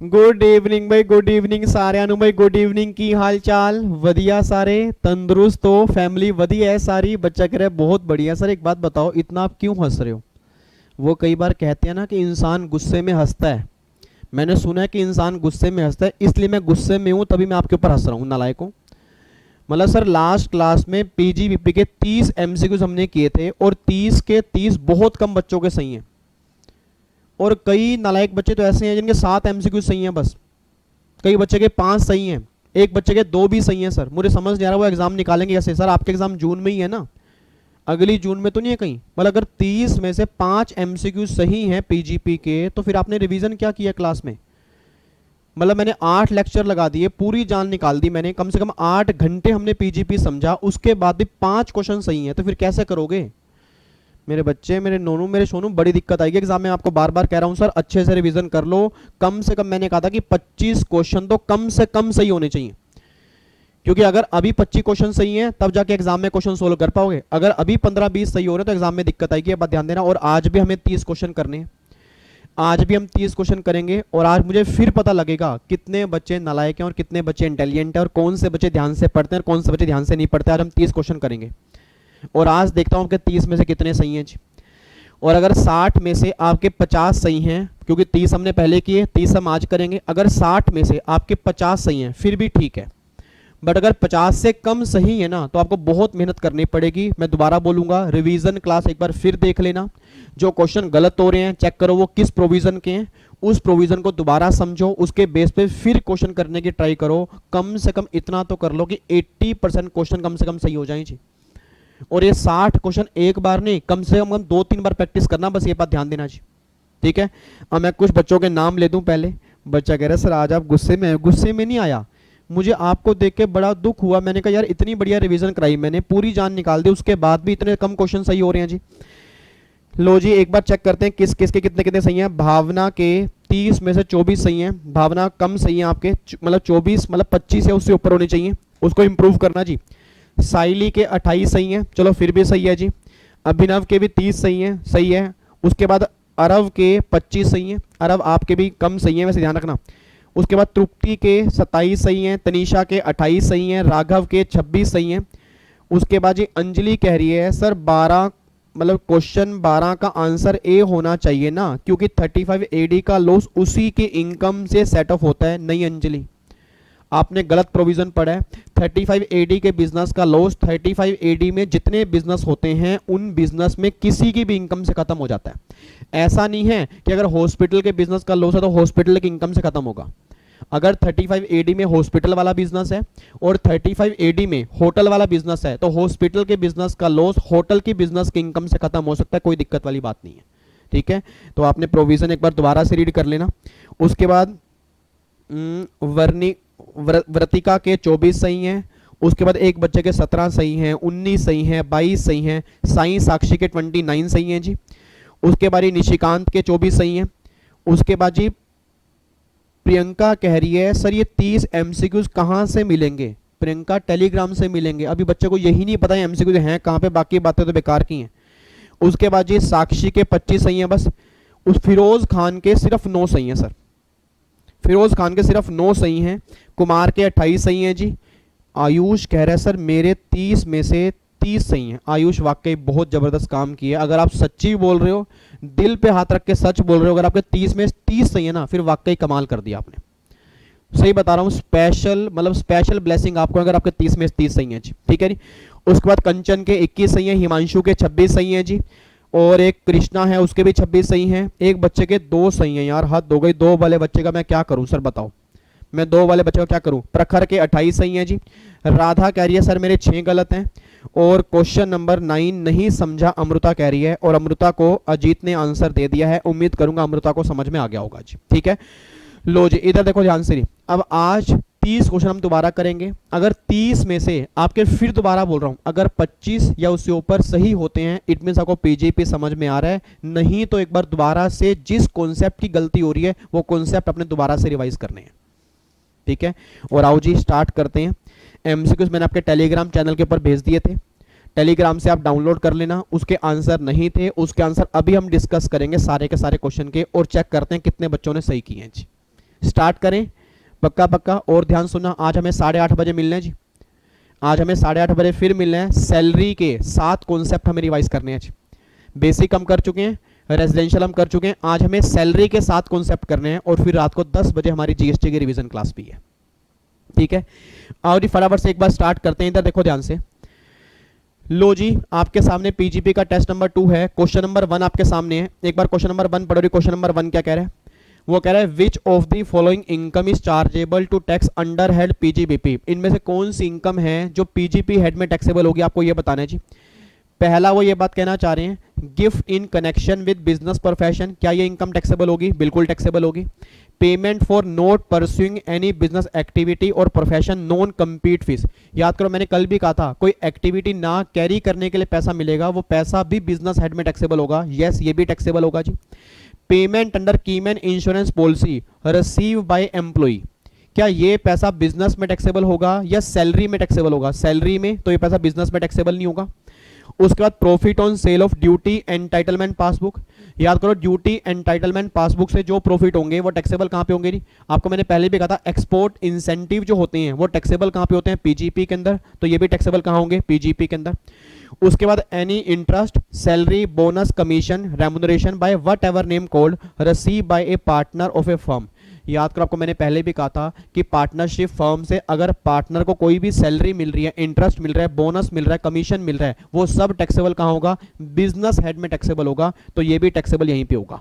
Good evening भाई, good evening सारे भाई, गुड इवनिंग। की हाल चाल? वधिया सारे तंदुरुस्त हो? फैमिली वधिया है सारी? बच्चा कह रहा है बहुत बढ़िया। सर एक बात बताओ, इतना आप क्यों हंस रहे हो? वो कई बार कहते हैं ना कि इंसान गुस्से में हंसता है। मैंने सुना है कि इंसान गुस्से में हंसता है, इसलिए मैं गुस्से में हूं, तभी मैं आपके ऊपर हंस रहा हूं, नालायकों। मतलब सर लास्ट क्लास में पीजीबीपी के 30 एमसीक्यूज हमने किए थे और 30 के 30 बहुत कम बच्चों के सही हैं। और कई नालायक बच्चे तो ऐसे हैं जिनके 7 एमसीक्यू सही हैं बस। कई बच्चे के 5 सही हैं, एक बच्चे के 2 भी सही हैं। सर मुझे समझ नहीं आ रहा वो एग्जाम निकालेंगे कैसे। सर आपके एग्जाम जून में ही है ना? अगली जून में तो नहीं है कहीं? मतलब अगर 30 में से 5 एमसीक्यू सही हैं पीजीपी के, तो फिर आपने रिवीजन क्या किया क्लास में? मतलब मैंने 8 लेक्चर लगा दिए, पूरी जान निकाल दी मैंने, कम से कम 8 घंटे हमने पीजीपी समझा, उसके बाद भी 5 क्वेश्चन सही हैं, तो फिर कैसे करोगे मेरे बच्चे, मेरे नोनू, मेरे सोनू? बड़ी दिक्कत आएगी एग्जाम में। आपको बार बार कह रहा हूं सर, अच्छे से रिवीजन कर लो। कम से कम मैंने कहा था कि 25 क्वेश्चन तो कम से कम सही होने चाहिए, क्योंकि अगर अभी 25 क्वेश्चन सही हैं तब जाके एग्जाम में क्वेश्चन सोल्व कर पाओगे। अगर अभी 15-20 सही हो रहे हैं तो एग्जाम में दिक्कत आएगी, ये बात ध्यान देना। और आज भी हमें 30 क्वेश्चन करने हैं, आज भी हम 30 क्वेश्चन करेंगे। और आज मुझे फिर पता लगेगा कितने बच्चे नालायक हैं और कितने बच्चे इंटेलिजेंट हैं, और कौन से बच्चे ध्यान से पढ़ते हैं और कौन से बच्चे ध्यान से नहीं पढ़ते। आज हम 30 क्वेश्चन करेंगे और आज देखता हूं कि 30 में से कितने सही हैं जी। और अगर 60 में से आपके 50 सही हैं, क्योंकि 30 हमने पहले किए, 30 हम आज करेंगे। अगर 60 में से आपके 50 सही हैं फिर भी ठीक है, बट अगर 50 से कम सही है ना, तो आपको बहुत मेहनत करनी पड़ेगी। मैं दोबारा बोलूंगा, रिवीजन क्लास एक बार फिर देख लेना। जो क्वेश्चन गलत हो रहे हैं चेक करो वो किस प्रोविजन के हैं, उस प्रोविजन को दोबारा समझो, उसके बेस पे फिर क्वेश्चन करने की ट्राई करो। कम से कम इतना तो कर लो कि 80% क्वेश्चन कम से कम सही हो जाए जी। और ये 60 क्वेश्चन एक बार नहीं, कम से कम 2-3 बार प्रैक्टिस करना, बस ये बात ध्यान देना जी। ठीक है? अब मैं कुछ बच्चों के नाम ले दूं पहले। बच्चा कह रहा है सर आज आप गुस्से में? गुस्से में नहीं आया, मुझे आपको देख के बड़ा दुख हुआ। मैंने कहा यार इतनी बढ़िया रिवीजन कराई मैंने, पूरी जान निकाल दी, उसके बाद भी इतने कम क्वेश्चन सही हो रहे हैं जी। लो जी एक बार चेक करते हैं किस किस के कितने कितने सही हैं। भावना के 30 में से 24 सही हैं। भावना कम सही है आपके, मतलब 24, मतलब 25 है उससे ऊपर होने चाहिए, उसको इंप्रूव करना जी। साइली के 28 सही हैं, चलो फिर भी सही है जी। अभिनव के भी 30 सही हैं, सही है। उसके बाद अरव के 25 सही हैं, अरव आपके भी कम सही हैं वैसे, ध्यान रखना। उसके बाद तृप्ति के 27 सही हैं, तनीषा के 28 सही हैं, राघव के 26 सही हैं। उसके बाद जी अंजलि कह रही है सर 12, मतलब क्वेश्चन 12 का आंसर ए होना चाहिए ना, क्योंकि 35 एडी का लॉस उसी के इनकम से सेट ऑफ होता है। नहीं अंजलि, आपने गलत प्रोविजन पढ़ा है। 35 एडी के बिजनेस का लॉस, 35 एडी में जितने बिजनेस होते हैं उन बिजनेस में किसी की भी इनकम से खत्म हो जाता है। ऐसा नहीं है कि अगर हॉस्पिटल के बिजनेस का लॉस है तो हॉस्पिटल की इनकम से खत्म होगा। अगर 35 एडी में हॉस्पिटल वाला बिजनेस है और 35 एडी में होटल वाला बिजनेस है, तो हॉस्पिटल के बिजनेस का लॉस होटल की बिजनेस की इनकम से खत्म हो सकता है, कोई दिक्कत वाली बात नहीं है। ठीक है? तो आपने प्रोविजन एक बार दोबारा से रीड कर लेना। उसके बाद वर्णी व्रतिका के 24 सही हैं। उसके बाद एक बच्चे के 17 सही हैं, 19 सही हैं, 22 सही हैं। साई साक्षी के 29 सही हैं जी। उसके बाद निशिकांत के 24 सही हैं। उसके बाद जी प्रियंका कह रही है सर ये 30 एमसीक्यूज कहाँ से मिलेंगे? प्रियंका टेलीग्राम से मिलेंगे। अभी बच्चे को यही नहीं पता है एमसीक्यूज हैं कहाँ पे, बाकी बातें तो बेकार की हैं। उसके बाद जी साक्षी के 25 सही हैं बस। उस फिरोज खान के सिर्फ 9 सही हैं सर, फिरोज खान के सिर्फ 9 सही हैं। कुमार के 28 सही हैं जी। आयुष कह रहा है सर मेरे 30 में से 30 सही हैं। आयुष वाकई बहुत जबरदस्त काम किया, अगर आप सच्ची बोल रहे हो, दिल पे हाथ रख के सच बोल रहे हो, अगर आपके 30 में 30 सही है ना, फिर वाकई कमाल कर दिया आपने। सही बता रहा हूँ, स्पेशल मतलब स्पेशल ब्लेसिंग आपको अगर आपके 30 में 30 सही है जी। ठीक है जी। उसके बाद कंचन के 21 सही है, हिमांशु के 26 सही है जी। और एक कृष्णा है उसके भी 26 सही हैं। एक बच्चे के 2 सही हैं। यार हद हो गई, 2 वाले बच्चे का मैं क्या करूं सर बताओ, मैं 2 वाले बच्चे का क्या करूं? प्रखर के 28 सही हैं जी। राधा कह रही है सर मेरे 6 गलत हैं। और क्वेश्चन नंबर 9 नहीं समझा अमृता कह रही है, और अमृता को अजीत ने आंसर दे दिया है। उम्मीद करूंगा अमृता को समझ में आ गया होगा जी। ठीक है? लो जी इधर देखो ध्यान से। अब आज 30 क्वेश्चन हम दोबारा करेंगे। अगर 30 में से आपके, फिर दोबारा बोल रहा हूं, अगर 25 या उससे ऊपर सही होते हैं इट मींस आपको पीजीपी समझ में आ रहा है। नहीं तो एक बार दोबारा से जिस कॉन्सेप्ट की गलती हो रही है वो कॉन्सेप्ट अपने दोबारा से रिवाइज करने हैं। ठीक है? और आओ जी स्टार्ट करते हैं। एमसीक्यूज मैंने आपके टेलीग्राम चैनल के ऊपर भेज दिए थे, टेलीग्राम से आप डाउनलोड कर लेना। उसके आंसर नहीं थे, उसके आंसर अभी हम डिस्कस करेंगे सारे के सारे क्वेश्चन के, और चेक करते हैं कितने बच्चों ने सही किए हैं जी। स्टार्ट करें? पक्का पक्का? और ध्यान सुनना, आज हमें 8:30 बजे मिलना है जी। आज हमें 8:30 बजे फिर मिलना है। सैलरी के 7 कॉन्सेप्ट हमें रिवाइज करने हैं जी। बेसिक हम कर चुके हैं, रेजिडेंशियल हम कर चुके हैं, आज हमें सैलरी के 7 कॉन्सेप्ट करने हैं और फिर रात को 10 बजे हमारी जीएसटी की रिवीजन क्लास भी है। ठीक है, और जी फटाफट से एक बार स्टार्ट करते हैं। इधर देखो ध्यान से, लो जी आपके सामने पीजीपी का टेस्ट नंबर 2 है। क्वेश्चन नंबर 1 आपके सामने है, एक बार क्वेश्चन नंबर 1 पढ़ो। क्वेश्चन नंबर 1 क्या कह रहा है? वो कह रहा है which of the following income is chargeable to tax under head PGBP. इनमें से कौन सी इनकम है जो पीजीपी हेड में टैक्सेबल होगी, आपको ये बताना है जी। पहला वो ये बात कहना चाह रहे हैं, gift in connection with business profession, क्या ये इनकम टैक्सेबल होगी? बिल्कुल टैक्सेबल होगी। Payment for not pursuing any business activity और प्रोफेशन नॉन कम्पीट फीस, याद करो मैंने कल भी कहा था कोई एक्टिविटी ना कैरी करने के लिए पैसा मिलेगा, वो पैसा भी बिजनेस हेड में टैक्सेबल होगा। यस, ये भी टैक्सेबल होगा जी। Payment under keyman insurance policy receive by employee, क्या ये पैसा बिजनेस में टैक्सेबल होगा या सैलरी में टैक्सेबल होगा? सैलरी में, तो ये पैसा बिजनेस में टैक्सेबल नहीं होगा। उसके बाद profit on sale of duty entitlement passbook, याद करो ड्यूटी एंटाइटलमेंट पासबुक से जो प्रॉफिट होंगे वो टैक्सेबल कहां पे होंगे जी? आपको मैंने पहले भी कहा था एक्सपोर्ट इंसेंटिव जो होते हैं वो टैक्सेबल कहां पे होते हैं? पीजीपी के अंदर, तो ये भी टैक्सेबल कहां होंगे? पीजीपी के अंदर। उसके बाद any interest, salary, bonus, commission, remuneration by whatever name called receive by a partner of a firm, याद करो आपको मैंने पहले भी कहा था कि पार्टनरशिप फर्म से अगर पार्टनर को कोई भी सैलरी मिल रही है, इंटरेस्ट मिल रहा है, बोनस मिल रहा है, कमीशन मिल रहा है, वो सब टैक्सेबल कहां होगा? बिजनेस हेड में टैक्सेबल होगा, तो ये भी टैक्सेबल यहीं पे होगा।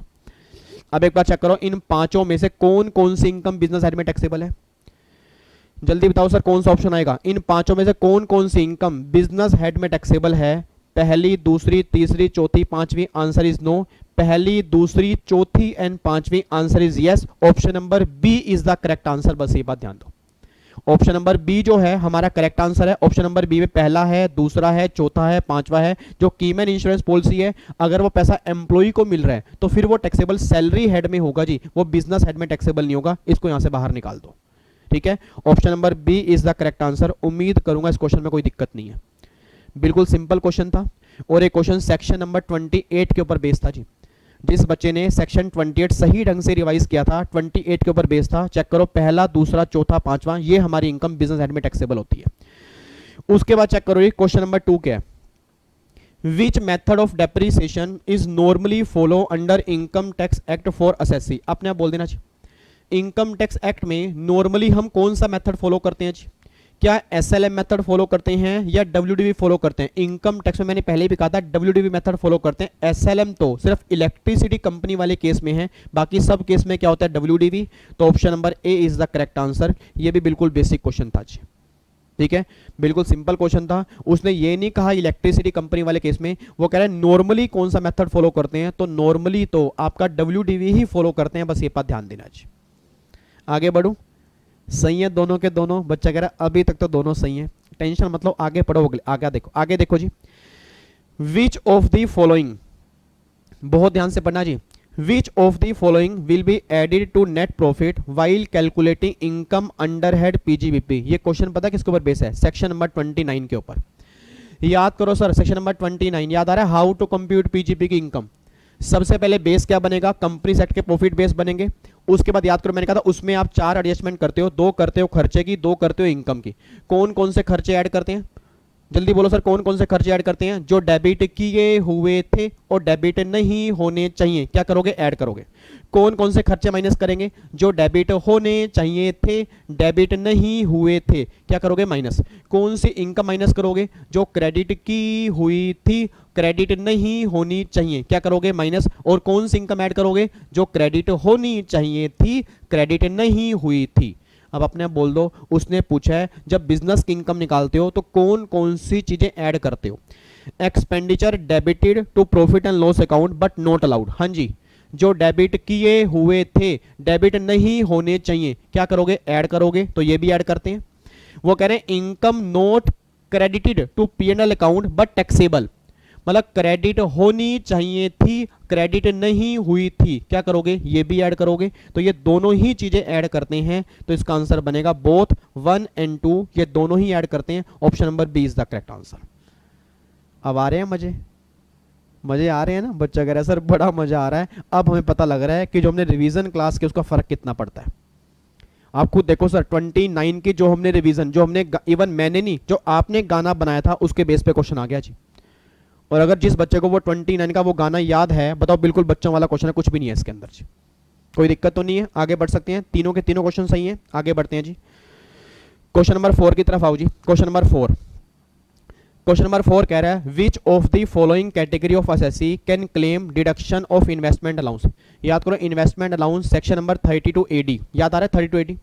अब एक बार चेक करो, इन पांचों में से कौन कौन सी इनकम बिजनेस हेड में टैक्सेबल है? जल्दी बताओ सर, कौन सा ऑप्शन आएगा? इन पांचों में से कौन कौन सी इनकम बिजनेस हेड में टैक्सेबल है? पहली, दूसरी, तीसरी, चौथी, पांचवी? Answer is no. पहली, दूसरी, चौथी एंड पांचवी? Answer is yes. Option number B is the correct answer, बस ये बात ध्यान दो। ऑप्शन नंबर बी जो है हमारा करेक्ट आंसर है। ऑप्शन नंबर बी में पहला है, दूसरा है, चौथा है, पांचवा है। जो कीमैन इंश्योरेंस पॉलिसी है, अगर वो पैसा एम्प्लॉय को मिल रहा है तो फिर वो टैक्सेबल सैलरी हेड में होगा जी, वो बिजनेस हेड में टैक्सेबल नहीं होगा। इसको यहां से बाहर निकाल दो, ठीक है। Option number B is the correct answer. उम्मीद करूंगा इस क्वेश्चन में कोई दिक्कत नहीं है, बिल्कुल सिंपल क्वेश्चन था। और एक क्वेश्चन सेक्शन नंबर 28 के ऊपर बेस्ड था जी। जिस बच्चे ने सेक्शन 28 सही ढंग से रिवाइज किया था, 28 के ऊपर बेस्ड था। चेक करो, पहला, दूसरा, चौथा, पांचवा, ये हमारी इनकम बिजनेस हेड में टैक्सेबल होती है। उसके बाद चेक करो ये क्वेश्चन नंबर 2 क्या है? Which method of depreciation is normally follow under income tax act for assessee. अपने आप बोल देना जी, इनकम टैक्स एक्ट में नॉर्मली हम कौन सा मेथड फॉलो करते हैं जी? क्या एसएलएम मेथड फॉलो करते हैं या डब्ल्यूडीवी फॉलो करते हैं? इनकम टैक्स में मैंने पहले भी कहा था डब्ल्यूडीवी मेथड फॉलो करते हैं। एसएलएम तो सिर्फ इलेक्ट्रिसिटी कंपनी वाले केस में है, बाकी सब केस में क्या होता है? डब्ल्यूडीवी। तो option number A is the correct answer. ये भी बिल्कुल बेसिक क्वेश्चन था जी, ठीक है, बिल्कुल सिंपल क्वेश्चन था। उसने ये नहीं कहा इलेक्ट्रिसिटी कंपनी वाले केस में, वो कह रहा है नॉर्मली कौन सा मेथड फॉलो करते हैं, तो नॉर्मली तो आपका डब्ल्यूडीवी ही फॉलो करते हैं, बस ये बात ध्यान देना जी। आगे बढ़ूं? सही है दोनों के दोनों। बच्चा कह रहा है अभी तक तो दोनों सही है, टेंशन मतलब आगे पढ़ो, आगे देखो, आगे देखो जी। विच ऑफ द फॉलोइंग, बहुत ध्यान से पढ़ना जी। Which of the following will be added to net profit while calculating income under head PGBP. ये क्वेश्चन पता है किसके ऊपर बेस है? सेक्शन नंबर 29 के ऊपर। याद करो सर, सेक्शन नंबर 29 याद आ रहा है? हाउ टू कंप्यूट पीजीपी की इनकम। सबसे पहले बेस क्या बनेगा? कंपनी सेट के प्रॉफिट बेस बनेंगे। उसके बाद याद करो मैंने कहा था उसमें आप 4 एडजस्टमेंट करते हो, 2 करते हो खर्चे की, 2 करते हो इनकम की। कौन कौन से खर्चे ऐड करते हैं? जल्दी बोलो सर, कौन कौन से खर्चे ऐड करते हैं? जो डेबिट किए हुए थे और डेबिट नहीं होने चाहिए, क्या करोगे? ऐड करोगे। कौन कौन से खर्चे माइनस करेंगे? जो डेबिट होने चाहिए थे, डेबिट नहीं हुए थे, क्या करोगे? माइनस। कौन सी इनकम माइनस करोगे? जो क्रेडिट की हुई थी, क्रेडिट नहीं होनी चाहिए, क्या करोगे? माइनस। और कौन सी इनकम ऐड करोगे? जो क्रेडिट होनी चाहिए थी, क्रेडिट नहीं हुई थी। अब अपने आप बोल दो, उसने पूछा है जब बिजनेस की इनकम निकालते हो तो कौन कौन सी चीजें ऐड करते हो? Expenditure debited to profit and loss account but not allowed. हाँ जी, जो डेबिट किए हुए थे, डेबिट नहीं होने चाहिए, क्या करोगे? ऐड करोगे। तो ये भी ऐड करते हैं। वो कह रहे हैं income not credited to PNL account but taxable, मतलब क्रेडिट होनी चाहिए थी, क्रेडिट नहीं हुई थी, क्या करोगे? ये भी ऐड करोगे। तो ये दोनों ही चीजें ऐड करते हैं, तो इसका आंसर बनेगा बोथ 1 एंड 2, ये दोनों ही ऐड करते हैं। Option number B is the correct answer. अब आ रहे हैं मजे? मजे आ रहे हैं ना? बच्चा कह रहा है सर बड़ा मजा आ रहा है, अब हमें पता लग रहा है कि जो हमने रिवीजन क्लास के उसका फर्क कितना पड़ता है। आप खुद देखो सर, 29 की जो हमने रिवीजन, जो हमने इवन मैंने नहीं, जो आपने गाना बनाया था उसके बेस पे क्वेश्चन आ गया जी। और अगर जिस बच्चे को वो 29 का वो गाना याद है, बताओ बिल्कुल बच्चों वाला क्वेश्चन है, कुछ भी नहीं है इसके अंदर जी, कोई दिक्कत तो नहीं है। आगे बढ़ सकते हैं, तीनों के तीनों क्वेश्चन सही हैं, आगे बढ़ते हैं जी। क्वेश्चन नंबर 4 की तरफ आओ जी। क्वेश्चन नंबर 4, क्वेश्चन नंबर 4 कह रहा है which of the following category of SSC can claim deduction of investment allowance. याद करो, investment allowance section number 32 AD, याद आ रहा है 32 AD।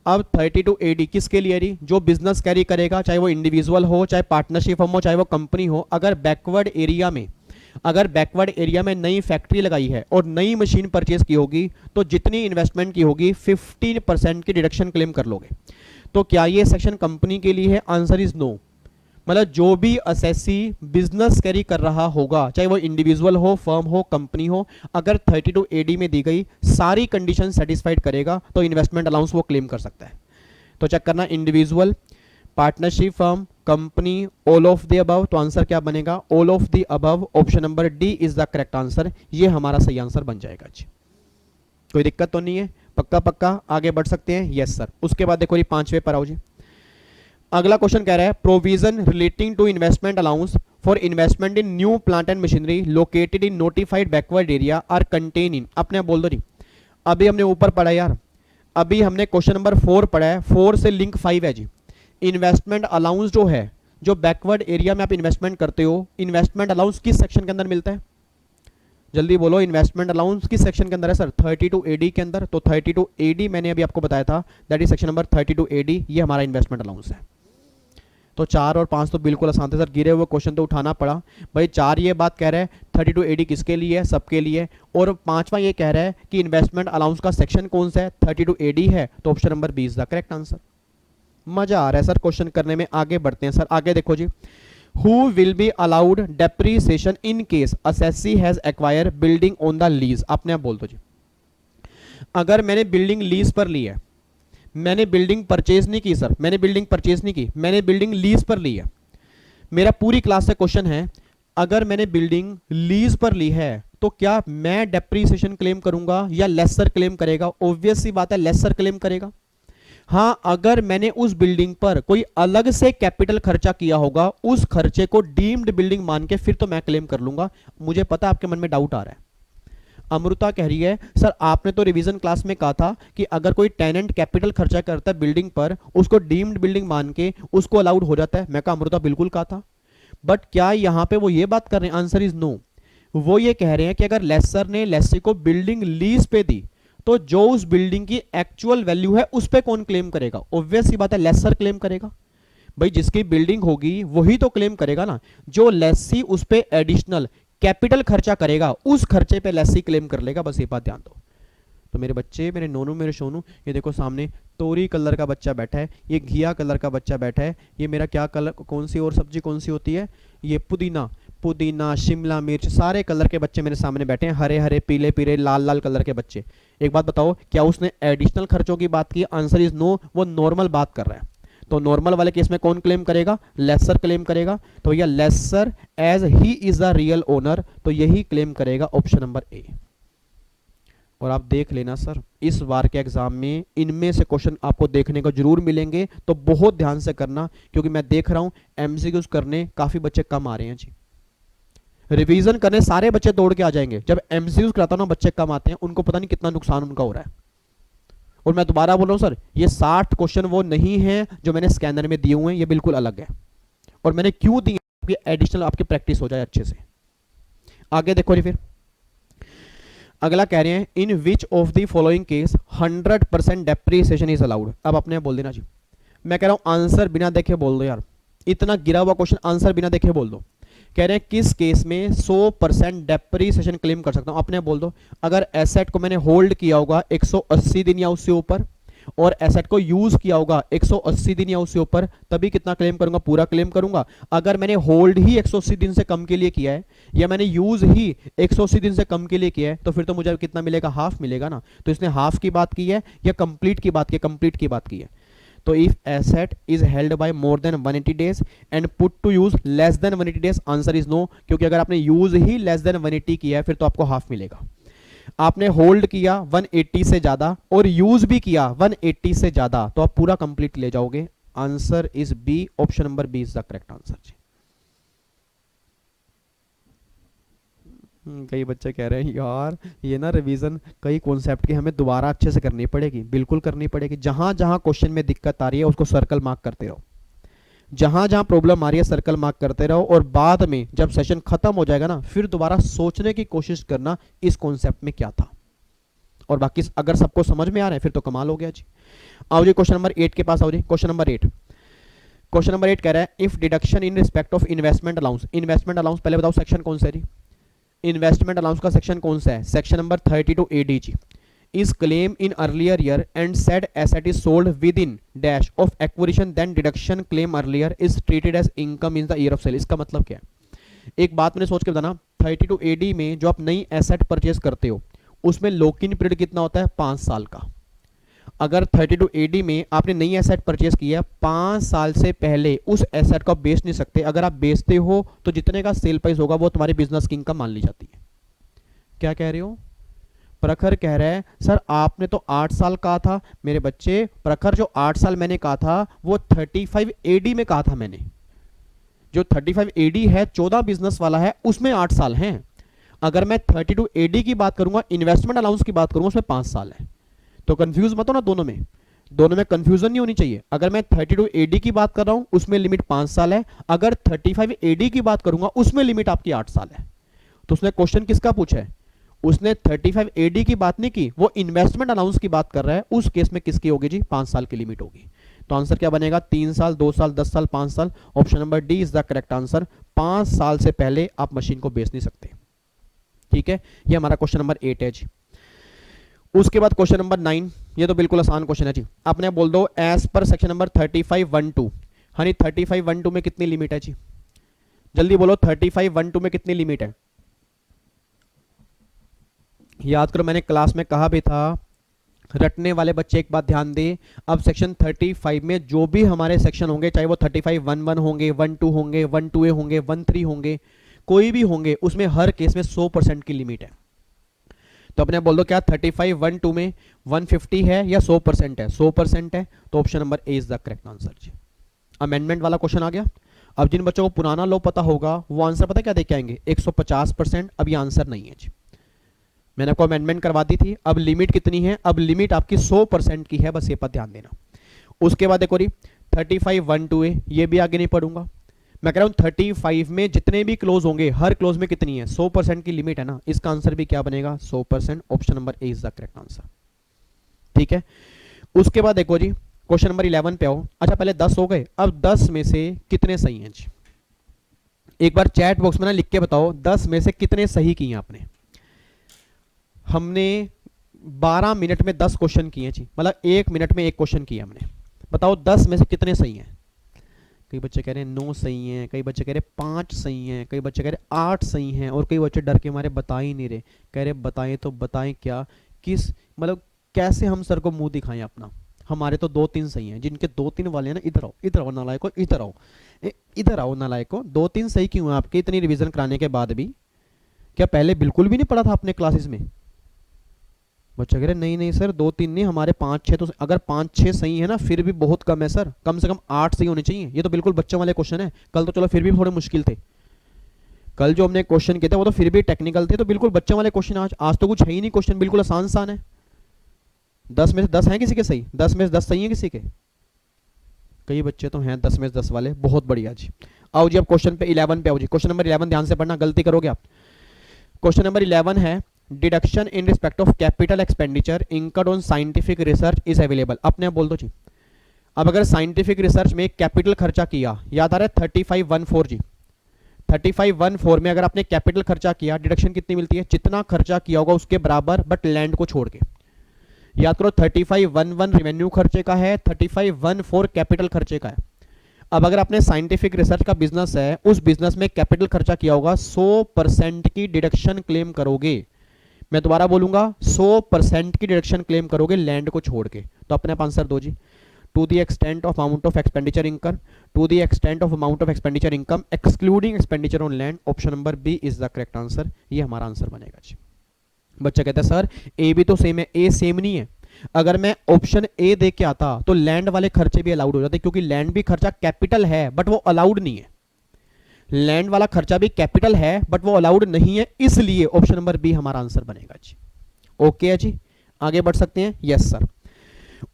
अब 32 AD किसके लिए रही? जो बिजनेस कैरी करेगा, चाहे वो इंडिविजुअल हो, चाहे पार्टनरशिप हो, चाहे वो कंपनी हो, अगर बैकवर्ड एरिया में नई फैक्ट्री लगाई है और नई मशीन परचेज की होगी, तो जितनी इन्वेस्टमेंट की होगी 15% की डिडक्शन क्लेम कर लोगे। तो क्या ये सेक्शन कंपनी के लिए है? Answer is no. मतलब जो भी एसएससी बिजनेस कैरी कर रहा होगा, चाहे वो इंडिविजुअल हो, फर्म हो, कंपनी हो, अगर 32 AD में दी गई सारी कंडीशन सेटिस्फाइड करेगा तो इन्वेस्टमेंट अलाउंस वो क्लेम कर सकता है। तो चेक करना, individual, partnership, firm, company, all of the above. तो आंसर क्या बनेगा? All of the above. Option number D is the correct answer, ये हमारा सही आंसर बन जाएगा जी। कोई दिक्कत तो नहीं है? पक्का पक्का आगे बढ़ सकते हैं? Yes sir. उसके बाद देखो ये 5वें पर आओ जी। अगला क्वेश्चन कह रहा है provision relating to investment allowance for investment in new plant and machinery located in notified backward area are contain in. अपने आप बोल दो जी, अभी हमने ऊपर पढ़ा यार, अभी हमने क्वेश्चन नंबर 4 पढ़ा है, 4 से लिंक 5 है जी। इन्वेस्टमेंट अलाउंस जो है, जो बैकवर्ड एरिया में आप इन्वेस्टमेंट करते हो, इन्वेस्टमेंट अलाउंस किस सेक्शन के अंदर मिलता है? जल्दी बोलो, इन्वेस्टमेंट अलाउंस किस सेक्शन के अंदर है सर? 32 AD के अंदर। तो 32 AD मैंने अभी आपको बताया था, that is section number 32 AD, ये हमारा इन्वेस्टमेंट अलाउंस है। तो 4 और 5 तो बिल्कुल आसान थे सर, गिरे हुए क्वेश्चन तो उठाना पड़ा भाई। 4 ये बात कह रहा है 32 AD किसके लिए है? सबके लिए। और 5वां ये कह रहा है कि इन्वेस्टमेंट अलाउंस का सेक्शन कौन सा है? 32 AD है। तो option number B is the correct answer. मजा आ रहा है सर क्वेश्चन करने में। आगे बढ़ते हैं सर, आगे देखो जी। Who will be allowed depreciation in case SSC has acquire building on the lease. आपने आप बोल दो जी, अगर मैंने बिल्डिंग लीज पर ली है, मैंने बिल्डिंग परचेज नहीं की सर, मैंने बिल्डिंग परचेज नहीं की, मैंने बिल्डिंग लीज पर ली है। मेरा पूरी क्लास से क्वेश्चन है, अगर मैंने बिल्डिंग लीज पर ली है तो क्या मैं डेप्रीसिएशन क्लेम करूंगा या लेसर क्लेम करेगा? ऑब्वियस सी बात है, लेसर क्लेम करेगा। हां, अगर मैंने उस बिल्डिंग पर कोई अलग से कैपिटल खर्चा किया होगा, उस खर्चे को डीम्ड बिल्डिंग मान के फिर तो मैं क्लेम कर लूंगा। मुझे पता आपके मन में डाउट आ रहा है। अमृता कह रही है सर आपने तो रिवीजन क्लास में कहा था कि अगर कोई टेनेंट कैपिटल खर्चा करता है बिल्डिंग पर, उसको डीम्ड बिल्डिंग मान के उसको अलाउड हो जाता है। मैं कहा अमृता बिल्कुल कहा था, बट क्या यहां पे वो ये बात कर रहे हैं? Answer is no. वो ये कह रहे हैं कि अगर लेसर ने लेसी को बिल्डिंग लीज पे दी तो जो उस बिल्डिंग की एक्चुअल वैल्यू है उस पे कौन क्लेम करेगा? ऑब्वियस सी बात है, लेसर क्लेम करेगा भाई। जिसकी बिल्डिंग होगी वही तो क्लेम करेगा ना। जो लेसी उस पे एडिशनल कैपिटल खर्चा करेगा उस खर्चे पे लेसी क्लेम कर लेगा। बस ये बात ध्यान दो। तो मेरे बच्चे, मेरे नोनू, मेरे सोनू, ये देखो सामने तोरी कलर का बच्चा बैठा है, ये घिया कलर का बच्चा बैठा है, ये मेरा क्या कलर, कौन सी और सब्जी कौन सी होती है? ये पुदीना, पुदीना, शिमला मिर्च, सारे कलर के बच्चे मेरे सामने बैठे हैं, हरे हरे, पीले पीले, लाल लाल कलर के बच्चे। एक बात बताओ, क्या उसने एडिशनल खर्चों की बात की? Answer is no. वो नॉर्मल बात कर रहा है। तो नॉर्मल वाले केस में कौन क्लेम करेगा? लेसर क्लेम करेगा। तो यह lessor as he is the real owner, तो यही क्लेम करेगा ऑप्शन नंबर ए। और आप देख लेना सर, इस बार के एग्जाम में इनमें से क्वेश्चन आपको देखने को जरूर मिलेंगे, तो बहुत ध्यान से करना, क्योंकि मैं देख रहा हूं एमसीक्यूज करने काफी बच्चे कम आ रहे हैं जी। रिवीजन करने सारे बच्चे दौड़ के आ जाएंगे, जब एमसीक्यूज कराता हूं ना बच्चे कम आते हैं, उनको पता नहीं कितना नुकसान उनका हो रहा है। और मैं दोबारा बोल रहा हूं सर, ये 60 क्वेश्चन वो नहीं है जो मैंने स्कैनर में दिए हुए हैं, ये बिल्कुल अलग है। और मैंने क्यों दिए? एडिशनल आपकी प्रैक्टिस हो जाए अच्छे से। आगे देखो जी, फिर अगला कह रहे हैं in which of the following case 100% depreciation is allowed. अब अपने बोल देना जी। मैं कह रहा हूं आंसर बिना देखे बोल दो यार, इतना गिरा हुआ क्वेश्चन, आंसर बिना देखे बोल दो। कह रहे हैं किस केस में 100% डेप्रीसिएशन क्लेम कर सकता हूं? अपने बोल दो। अगर एसेट को मैंने होल्ड किया होगा 180 दिन या उससे ऊपर, और एसेट को यूज किया होगा 180 दिन या उससे ऊपर, तभी कितना क्लेम करूंगा? पूरा क्लेम करूंगा। अगर मैंने होल्ड ही 180 दिन से कम के लिए किया है, या मैंने यूज ही 180 दिन से कम के लिए किया है, तो फिर तो मुझे कितना मिलेगा? हाफ मिलेगा ना। तो इसने हाफ की बात की है या कंप्लीट की बात की? कंप्लीट की बात की है। तो if asset is held by more than 180 days and put to use less than 180 days, answer is no, क्योंकि अगर आपने यूज ही लेस देन 180 किया है फिर तो आपको हाफ मिलेगा। आपने होल्ड किया 180 से ज्यादा और यूज भी किया 180 से ज्यादा, तो आप पूरा कंप्लीट ले जाओगे। Answer is B, option number B is the correct answer जी। कई बच्चे कह रहे हैं यार ये ना रिवीजन कई कॉन्सेप्ट की हमें दोबारा अच्छे से करनी पड़ेगी। बिल्कुल करनी पड़ेगी। जहां जहां क्वेश्चन में दिक्कत आ रही है उसको सर्कल मार्क करते रहो, जहां जहां प्रॉब्लम आ रही है सर्कल मार्क करते रहो, और बाद में जब सेशन खत्म हो जाएगा ना फिर दोबारा सोचने की कोशिश करना इस कॉन्सेप्ट में क्या था। और बाकी अगर सबको समझ में आ रहा है फिर तो कमाल हो गया जी। आओ जी क्वेश्चन नंबर 8 के पास आओ जी। क्वेश्चन नंबर 8, क्वेश्चन नंबर 8 कह रहा है if deduction in respect of investment allowance. Investment allowance पहले बताओ सेक्शन कौन सा है जी? इन्वेस्टमेंट अलाउंस का सेक्शन कौन सा है? सेक्शन नंबर 32 AD जी। is claim in earlier year and said asset is sold within dash of acquisition then deduction claim earlier is treated as income in the year of sale। इसका मतलब क्या है? एक बात मैंने सोच के बताना, 32 AD में जो आप नई एसेट परचेज करते हो उसमें लॉक इन पीरियड कितना होता है? 5 साल का। अगर 32 AD में आपने नई एसेट परचेज किया 5 साल से पहले उस एसेट को आप बेच नहीं सकते। अगर आप बेचते हो तो जितने का सेल प्राइस होगा वो तुम्हारी बिजनेस की इनकम मान ली जाती है। क्या कह रहे हो? प्रखर कह रहा है सर आपने तो 8 साल कहा था। मेरे बच्चे प्रखर जो 8 साल मैंने कहा था वो 35 AD में कहा था मैंने। जो 35 AD है 14 बिजनेस वाला है उसमें 8 साल हैं। अगर मैं 32 AD की बात करूंगा इन्वेस्टमेंट अलाउंस की बात करूंगा उसमें 5 साल है। तो कंफ्यूज मत हो ना, दोनों में कंफ्यूजन नहीं होनी चाहिए। अगर मैं 32 AD की बात कर रहा हूं उसमें लिमिट 5 साल है, अगर 35 AD की बात करूंगा उसमें लिमिट आपकी 8 साल है। तो उसने क्वेश्चन किसका पूछा है? उसने 35 AD की बात नहीं की, वो इन्वेस्टमेंट अलाउंस की बात कर रहा है। उस केस में किसकी होगी जी? 5 साल की लिमिट होगी। तो आंसर क्या बनेगा? 3 साल, 2 साल, 10 साल, 5 साल। Option number D is the correct answer. 5 साल से पहले आप मशीन को बेच नहीं सकते। ठीक है, ये हमारा क्वेश्चन नंबर 8 है जी। उसके बाद क्वेश्चन नंबर 9, ये तो बिल्कुल आसान क्वेश्चन है जी। आपने बोल दो एज पर सेक्शन नंबर 35(1)(2)। हाँ 35(1)(2) में कितनी लिमिट है जी? जल्दी बोलो 35(1)(2) में कितनी लिमिट है? याद करो मैंने क्लास में कहा भी था, रटने वाले बच्चे एक बात ध्यान दे। अब सेक्शन 35 में जो भी हमारे सेक्शन होंगे, चाहे वो 35(1)(1) होंगे, 1(2) होंगे, 1(2)(a) होंगे, 1(3) होंगे, कोई भी होंगे, उसमें हर केस में 100% की लिमिट है। तो अपने बोल दो क्या 35(1)(2) में 150 है या 100% है? 100% है। तो option number A is the correct answer जी। अमेंडमेंट वाला क्वेश्चन आ गया। अब जिन बच्चों को पुराना लॉ पता होगा वो आंसर पता क्या देख के आएंगे? 150%। अब ये आंसर नहीं है जी, मैंने आपको अमेंडमेंट करवा दी थी। अब लिमिट कितनी है? अब लिमिट आपकी 100% की है, बस ये पर ध्यान देना। उसके बाद देखो 35(1)(2)(a), ये भी आगे नहीं पढ़ूंगा। मैं कह रहा हूं 35 में जितने भी क्लोज होंगे हर क्लोज में कितनी है? 100% की लिमिट है ना। इसका आंसर भी क्या बनेगा? 100%। Option number A is the correct answer. ठीक है, उसके बाद देखो जी क्वेश्चन नंबर 11 पे आओ। अच्छा पहले 10 हो गए, अब 10 में से कितने सही हैं जी? एक बार चैट बॉक्स में ना लिख के बताओ 10 में से कितने सही किए आपने। हमने 12 मिनट में 10 क्वेश्चन किए जी, मतलब 1 मिनट में 1 क्वेश्चन किया हमने। बताओ 10 में से कितने सही हैं? कई बच्चे कह रहे हैं 9 सही हैं, कई बच्चे कह रहे हैं 5 सही हैं, कई बच्चे कह रहे हैं 8 सही हैं, और कई बच्चे डर के मारे बता ही नहीं रहे, कह रहे बताएं तो बताएं क्या, किस मतलब कैसे हम सर को मुंह दिखाएं अपना। हमारे तो 2-3 सही हैं, जिनके 2-3 वाले हैं ना इधर आओ नालायको, इधर आओ नालायको। 2-3 सही क्यों हैं आपके इतनी रिविजन कराने के बाद भी? क्या पहले बिल्कुल भी नहीं पढ़ा था आपने क्लासेस में? बच्चा कह रहे नहीं नहीं सर 2-3 नहीं, हमारे 5-6 तो, अगर 5-6 सही है ना फिर भी बहुत कम है सर, कम से कम 8 सही होने चाहिए। ये तो बिल्कुल बच्चों वाले क्वेश्चन है। कल तो चलो फिर भी थोड़े मुश्किल थे, कल जो हमने क्वेश्चन किए थे वो तो फिर भी टेक्निकल थे, तो बिल्कुल बच्चों वाले क्वेश्चन आज तो कुछ है ही नहीं क्वेश्चन, बिल्कुल आसान है। 10 में से 10 हैं किसी के सही? 10 में से 10 सही है किसी के? कई बच्चे तो हैं 10 में से 10 वाले, बहुत बढ़िया जी। आओ जी अब क्वेश्चन पे 11 पे आओ जी। क्वेश्चन नंबर 11 ध्यान से पढ़ना, गलती करोगे आप। क्वेश्चन नंबर 11 है deduction in respect of capital expenditure incurred on scientific research is available. अपने बोल दो जी। अब अगर साइंटिफिक रिसर्च में कैपिटल खर्चा किया, याद आ रहा है 35(1)(4) जी, 35(1)(4) में अगर आपने कैपिटल खर्चा किया डिडक्शन कितनी मिलती है? जितना खर्चा किया होगा उसके बराबर, बट लैंड को छोड़ के। याद करो 35(1)(1) रेवेन्यू खर्चे का है, 35(1)(4) कैपिटल खर्चे का है। अब अगर आपने साइंटिफिक रिसर्च का बिजनेस है, उस बिजनेस में कैपिटल खर्चा किया होगा, 100% की डिडक्शन क्लेम करोगे। मैं दोबारा बोलूंगा 100% की डिडक्शन क्लेम करोगे लैंड को छोड़ के। तो अपने आप आंसर दो जी। To the extent of amount of expenditure income, to the extent of amount of expenditure income excluding expenditure on land. Option number B is the correct answer. ये हमारा आंसर बनेगा जी। बच्चा कहता है सर ए भी तो सेम है, ए सेम नहीं है। अगर मैं ऑप्शन ए देख के आता तो लैंड वाले खर्चे भी अलाउड हो जाते, क्योंकि लैंड भी खर्चा कैपिटल है बट वो अलाउड नहीं है। लैंड वाला खर्चा भी कैपिटल है बट वो अलाउड नहीं है, इसलिए ऑप्शन नंबर बी हमारा आंसर बनेगा जी। ओके है जी, आगे बढ़ सकते हैं। Yes sir.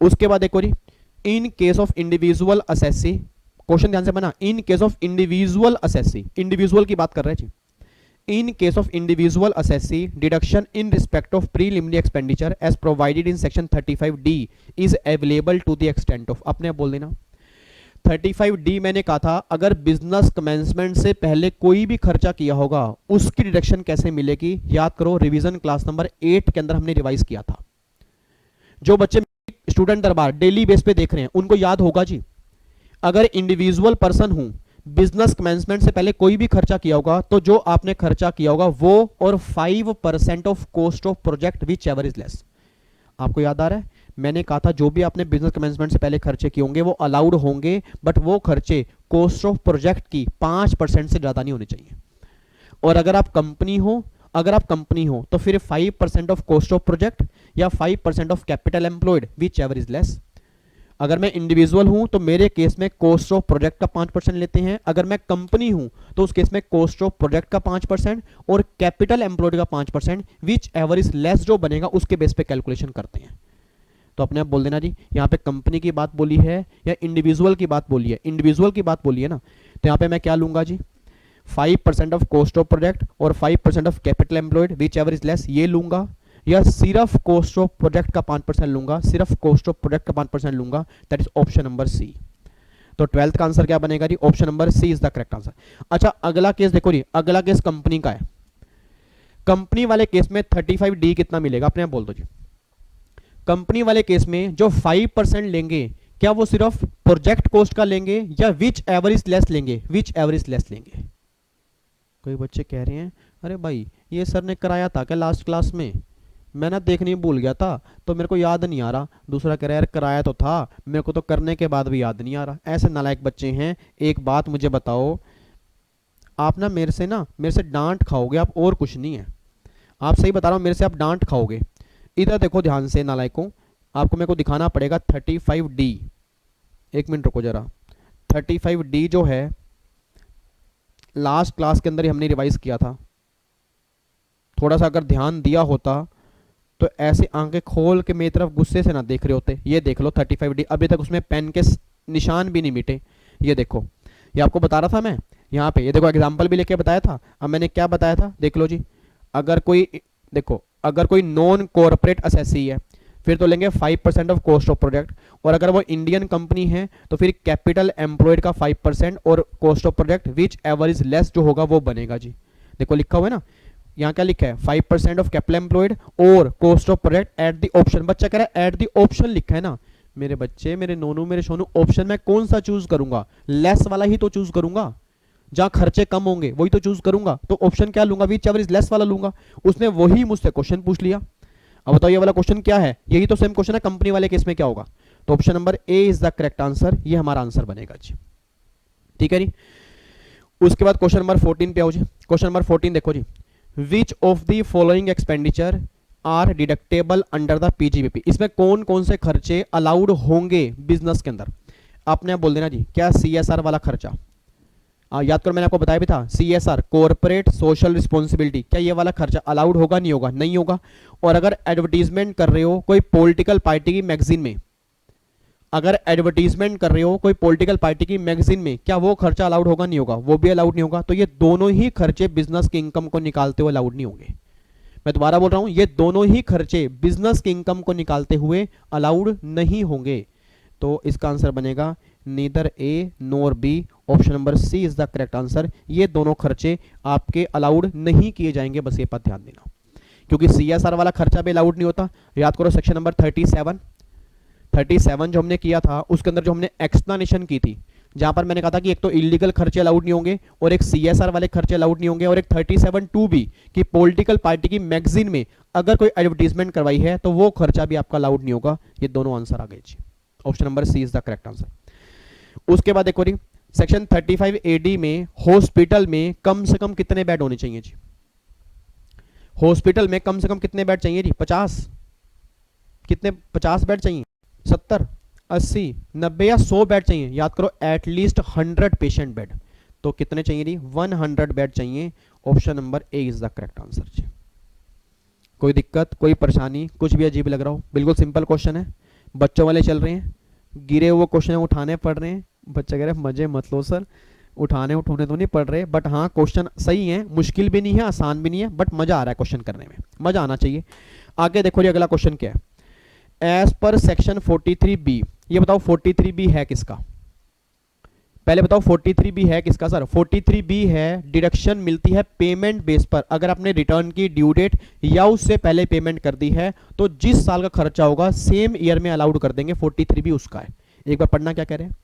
उसके बाद देखो जी, in case of individual assessee, question ध्यान से बना, in case of individual assessee, individual की बात कर रहे हैं जी। In case of individual assessee, deduction in respect of preliminary expenditure as provided in section 35D is available to the extent of, अपने आप बोल देना 35D। मैंने कहा था अगर बिजनेस कमेंसमेंट से पहले कोई भी खर्चा किया होगा उसकी डिडक्शन कैसे मिलेगी, याद करो, रिवीजन क्लास नंबर 8 के अंदर हमने रिवाइज किया था। जो बच्चे स्टूडेंट दरबार डेली बेस पे देख रहे हैं उनको याद होगा जी, अगर इंडिविजुअल पर्सन हूं, बिजनेस कमेंसमेंट से पहले कोई भी खर्चा किया होगा तो जो आपने खर्चा किया होगा वो और 5% of cost of project which ever is less. आपको याद आ रहा है, मैंने कहा था जो भी आपने बिजनेस कमेंसमेंट से पहले खर्चे किए होंगे वो अलाउड होंगे, बट वो खर्चे कॉस्ट ऑफ प्रोजेक्ट की 5% से ज्यादा नहीं होने चाहिए। और अगर आप कंपनी हो तो फिर 5% ऑफ कॉस्ट ऑफ प्रोजेक्ट या 5% of capital employed which ever is less. अगर मैं इंडिविजुअल हूं तो मेरे केस में कॉस्ट ऑफ प्रोजेक्ट का 5% लेते हैं, अगर मैं कंपनी हूं तो उस केस में कॉस्ट ऑफ प्रोजेक्ट का 5% और कैपिटल एम्प्लॉयड का 5%, विच एवर इज लेस जो बनेगा उसके बेस पे कैलकुलेशन करते हैं। तो अपने आप बोल देना जी, यहां पे कंपनी की बात बोली है या इंडिविजुअल की बात बोली है, इंडिविजुअल की बात बोली है ना, तो यहां पे मैं क्या लूंगा जी, 5% ऑफ कॉस्ट ऑफ प्रोजेक्ट और 5% of capital employed which ever is less, ये लूंगा, या सिर्फ कॉस्ट ऑफ प्रोजेक्ट का 5% लूंगा, सिर्फ कॉस्ट ऑफ प्रोजेक्ट का 5% लूंगा, that is option number C. तो 12th का आंसर क्या बनेगा जी, option number C is the correct answer. अच्छा अगला केस देखो जी, अगला केस कंपनी का है। कंपनी वाले केस में 35D कितना मिलेगा, अपने आप बोल दो जी। कंपनी वाले केस में जो 5% लेंगे क्या वो सिर्फ प्रोजेक्ट कॉस्ट का लेंगे या विच एवरेज लेस लेंगे, विच एवरेज लेस लेंगे। कोई बच्चे कह रहे हैं अरे भाई ये सर ने कराया था क्या लास्ट क्लास में, मैं ना देखने भूल गया था तो मेरे को याद नहीं आ रहा। दूसरा कह रहा है यार कराया तो था, मेरे को तो करने के बाद भी याद नहीं आ रहा। ऐसे नालायक बच्चे हैं। एक बात मुझे बताओ, आप ना मेरे से डांट खाओगे, आप और कुछ नहीं है। आप सही बता रहा हूँ, मेरे से आप डांट खाओगे। इधर देखो ध्यान से नालायकों, आपको मेरे को दिखाना पड़ेगा 35D। एक मिनट रुको जरा, 35D जो है लास्ट क्लास के अंदर ही हमने रिवाइज किया था। थोड़ा सा अगर ध्यान दिया होता तो ऐसे आंखें खोल के मेरी तरफ गुस्से से ना देख रहे होते। ये देख लो 35D, अभी तक उसमें पेन के निशान भी नहीं मिटे। ये देखो, ये आपको बता रहा था मैं यहाँ पे, ये देखो एग्जाम्पल भी लेके बताया था। अब मैंने क्या बताया था देख लो जी, अगर कोई नॉन कॉर्पोरेट असेसी है फिर तो लेंगे 5% ऑफ कॉस्ट ऑफ प्रोजेक्ट, और अगर वो इंडियन कंपनी है तो फिर कैपिटल एम्प्लॉयड का 5% और cost of project which ever is less जो होगा वो बनेगा जी। देखो लिखा हुआ है ना, यहाँ क्या लिखा है, 5% ऑफ कैपिटल एम्प्लॉयड और cost of project at the option. बच्चा कह रहा है एट द ऑप्शन लिखा है ना, मेरे बच्चे, मेरे नोनू, मेरे सोनू, ऑप्शन में कौन सा चूज करूंगा, लेस वाला ही तो चूज करूंगा। जहां खर्चे कम होंगे वही तो चूज करूंगा, तो ऑप्शन क्या लूंगा, विच एवर इज लेस वाला लूंगा। उसने वही मुझसे क्वेश्चन पूछ लिया। अब बताओ ये वाला क्वेश्चन क्या है, यही तो सेम क्वेश्चन है, कंपनी वाले केस में क्या होगा। तो option number A is the correct answer, ये हमारा आंसर बनेगा जी। ठीक है जी। उसके बाद क्वेश्चन नंबर 14 पे आओ जी। क्वेश्चन नंबर 14 देखो जी, which of the following expenditure are deductible under the PGBP. इसमें कौन कौन से खर्चे अलाउड होंगे बिजनेस के अंदर, आपने बोल देना जी। क्या सीएसआर वाला खर्चा, याद करो मैंने आपको बताया भी था, सीएसआर कॉर्पोरेट सोशल रिस्पॉन्सिबिलिटी, क्या ये वाला खर्चा अलाउड होगा, नहीं होगा, नहीं होगा। और अगर एडवर्टीजमेंट कर रहे हो कोई पॉलिटिकल पार्टी की मैगजीन में, अगर एडवर्टीजमेंट कर रहे हो कोई पॉलिटिकल पार्टी की मैगजीन में, क्या वो खर्चा अलाउड होगा, नहीं होगा, वो भी अलाउड नहीं होगा। तो ये दोनों ही खर्चे बिजनेस की इनकम को निकालते हुए अलाउड नहीं होंगे। मैं दोबारा बोल रहा हूं, ये दोनों ही खर्चे बिजनेस की इनकम को निकालते हुए अलाउड नहीं होंगे। तो इसका आंसर बनेगा neither A nor B, option number C is the correct answer. ये दोनों खर्चे आपके अलाउड नहीं किए जाएंगे, बस ये बात ध्यान देना, क्योंकि सीएसआर वाला खर्चा भी अलाउड नहीं होता। याद करो सेक्शन नंबर 37 जो हमने किया था उसके अंदर जो हमने एक्सप्लेनेशन की थी, जहां पर मैंने कहा था कि एक तो इलीगल खर्चे अलाउड नहीं होंगे और एक सीएसआर वाले खर्चे अलाउड नहीं होंगे, और एक 37(2) भी कि पॉलिटिकल पार्टी की मैगजीन में अगर कोई एडवर्टीजमेंट करवाई है तो वो खर्चा भी आपका अलाउड नहीं होगा। ये दोनों आंसर आ गए जी, option number C is the correct answer. उसके बाद देखो जी, सेक्शन 35 AD में हॉस्पिटल में कम से कम कितने बेड होने चाहिए जी। हॉस्पिटल में कम से कम कितने बेड चाहिए जी? 50। कितने? 50 बेड चाहिए, 70, 80, 90 या 100 बेड चाहिए? याद करो, एटलीस्ट 100 पेशेंट बेड। तो कितने चाहिए जी? 100 बेड चाहिए। Option number A is the correct answer जी। कोई दिक्कत, कोई परेशानी, कुछ भी अजीब लग रहा हो? बिल्कुल सिंपल क्वेश्चन है, बच्चों वाले चल रहे हैं, गिरे हुए क्वेश्चन उठाने पड़ रहे हैं। बच्चे कह रहे हैं मजे मत लो सर, उठाने उठूने तो नहीं पड़ रहे, बट हाँ क्वेश्चन सही है, मुश्किल भी नहीं है, आसान भी नहीं है, बट मजा आ रहा है क्वेश्चन करने में, मजा आना चाहिए। आगे देखो जी, अगला क्वेश्चन क्या है? एज पर सेक्शन 43B, ये बताओ 43B है किसका? पहले बताओ 43B है किसका सर? 43B है, डिडक्शन मिलती है पेमेंट बेस पर। अगर आपने रिटर्न की ड्यू डेट या उससे पहले पेमेंट कर दी है तो जिस साल का खर्चा होगा सेम ईयर में अलाउड कर देंगे, 43B उसका है। एक बार पढ़ना क्या कह रहे हैं?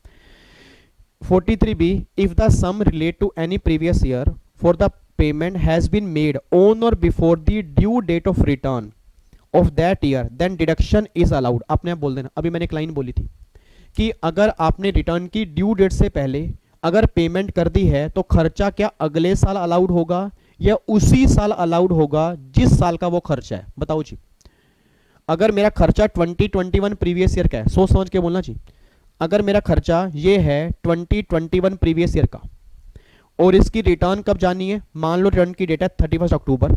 43B, if the sum relate to any previous year for the payment has been made on or before the due date of return of that year then deduction is allowed। आपने आप बोल देना, अभी मैंने एक लाइन बोली थी कि अगर आपने रिटर्न की ड्यू डेट से पहले अगर पेमेंट कर दी है तो खर्चा क्या अगले साल अलाउड होगा या उसी साल अलाउड होगा जिस साल का वो खर्चा है? बताओ जी। अगर मेरा खर्चा 2021 प्रीवियस ईयर का है, सोच समझ के बोलना जी, अगर मेरा खर्चा ये है 2021 प्रीवियस ईयर का और इसकी रिटर्न कब जानी है? मान लो रिटर्न की डेट है 31 अक्टूबर,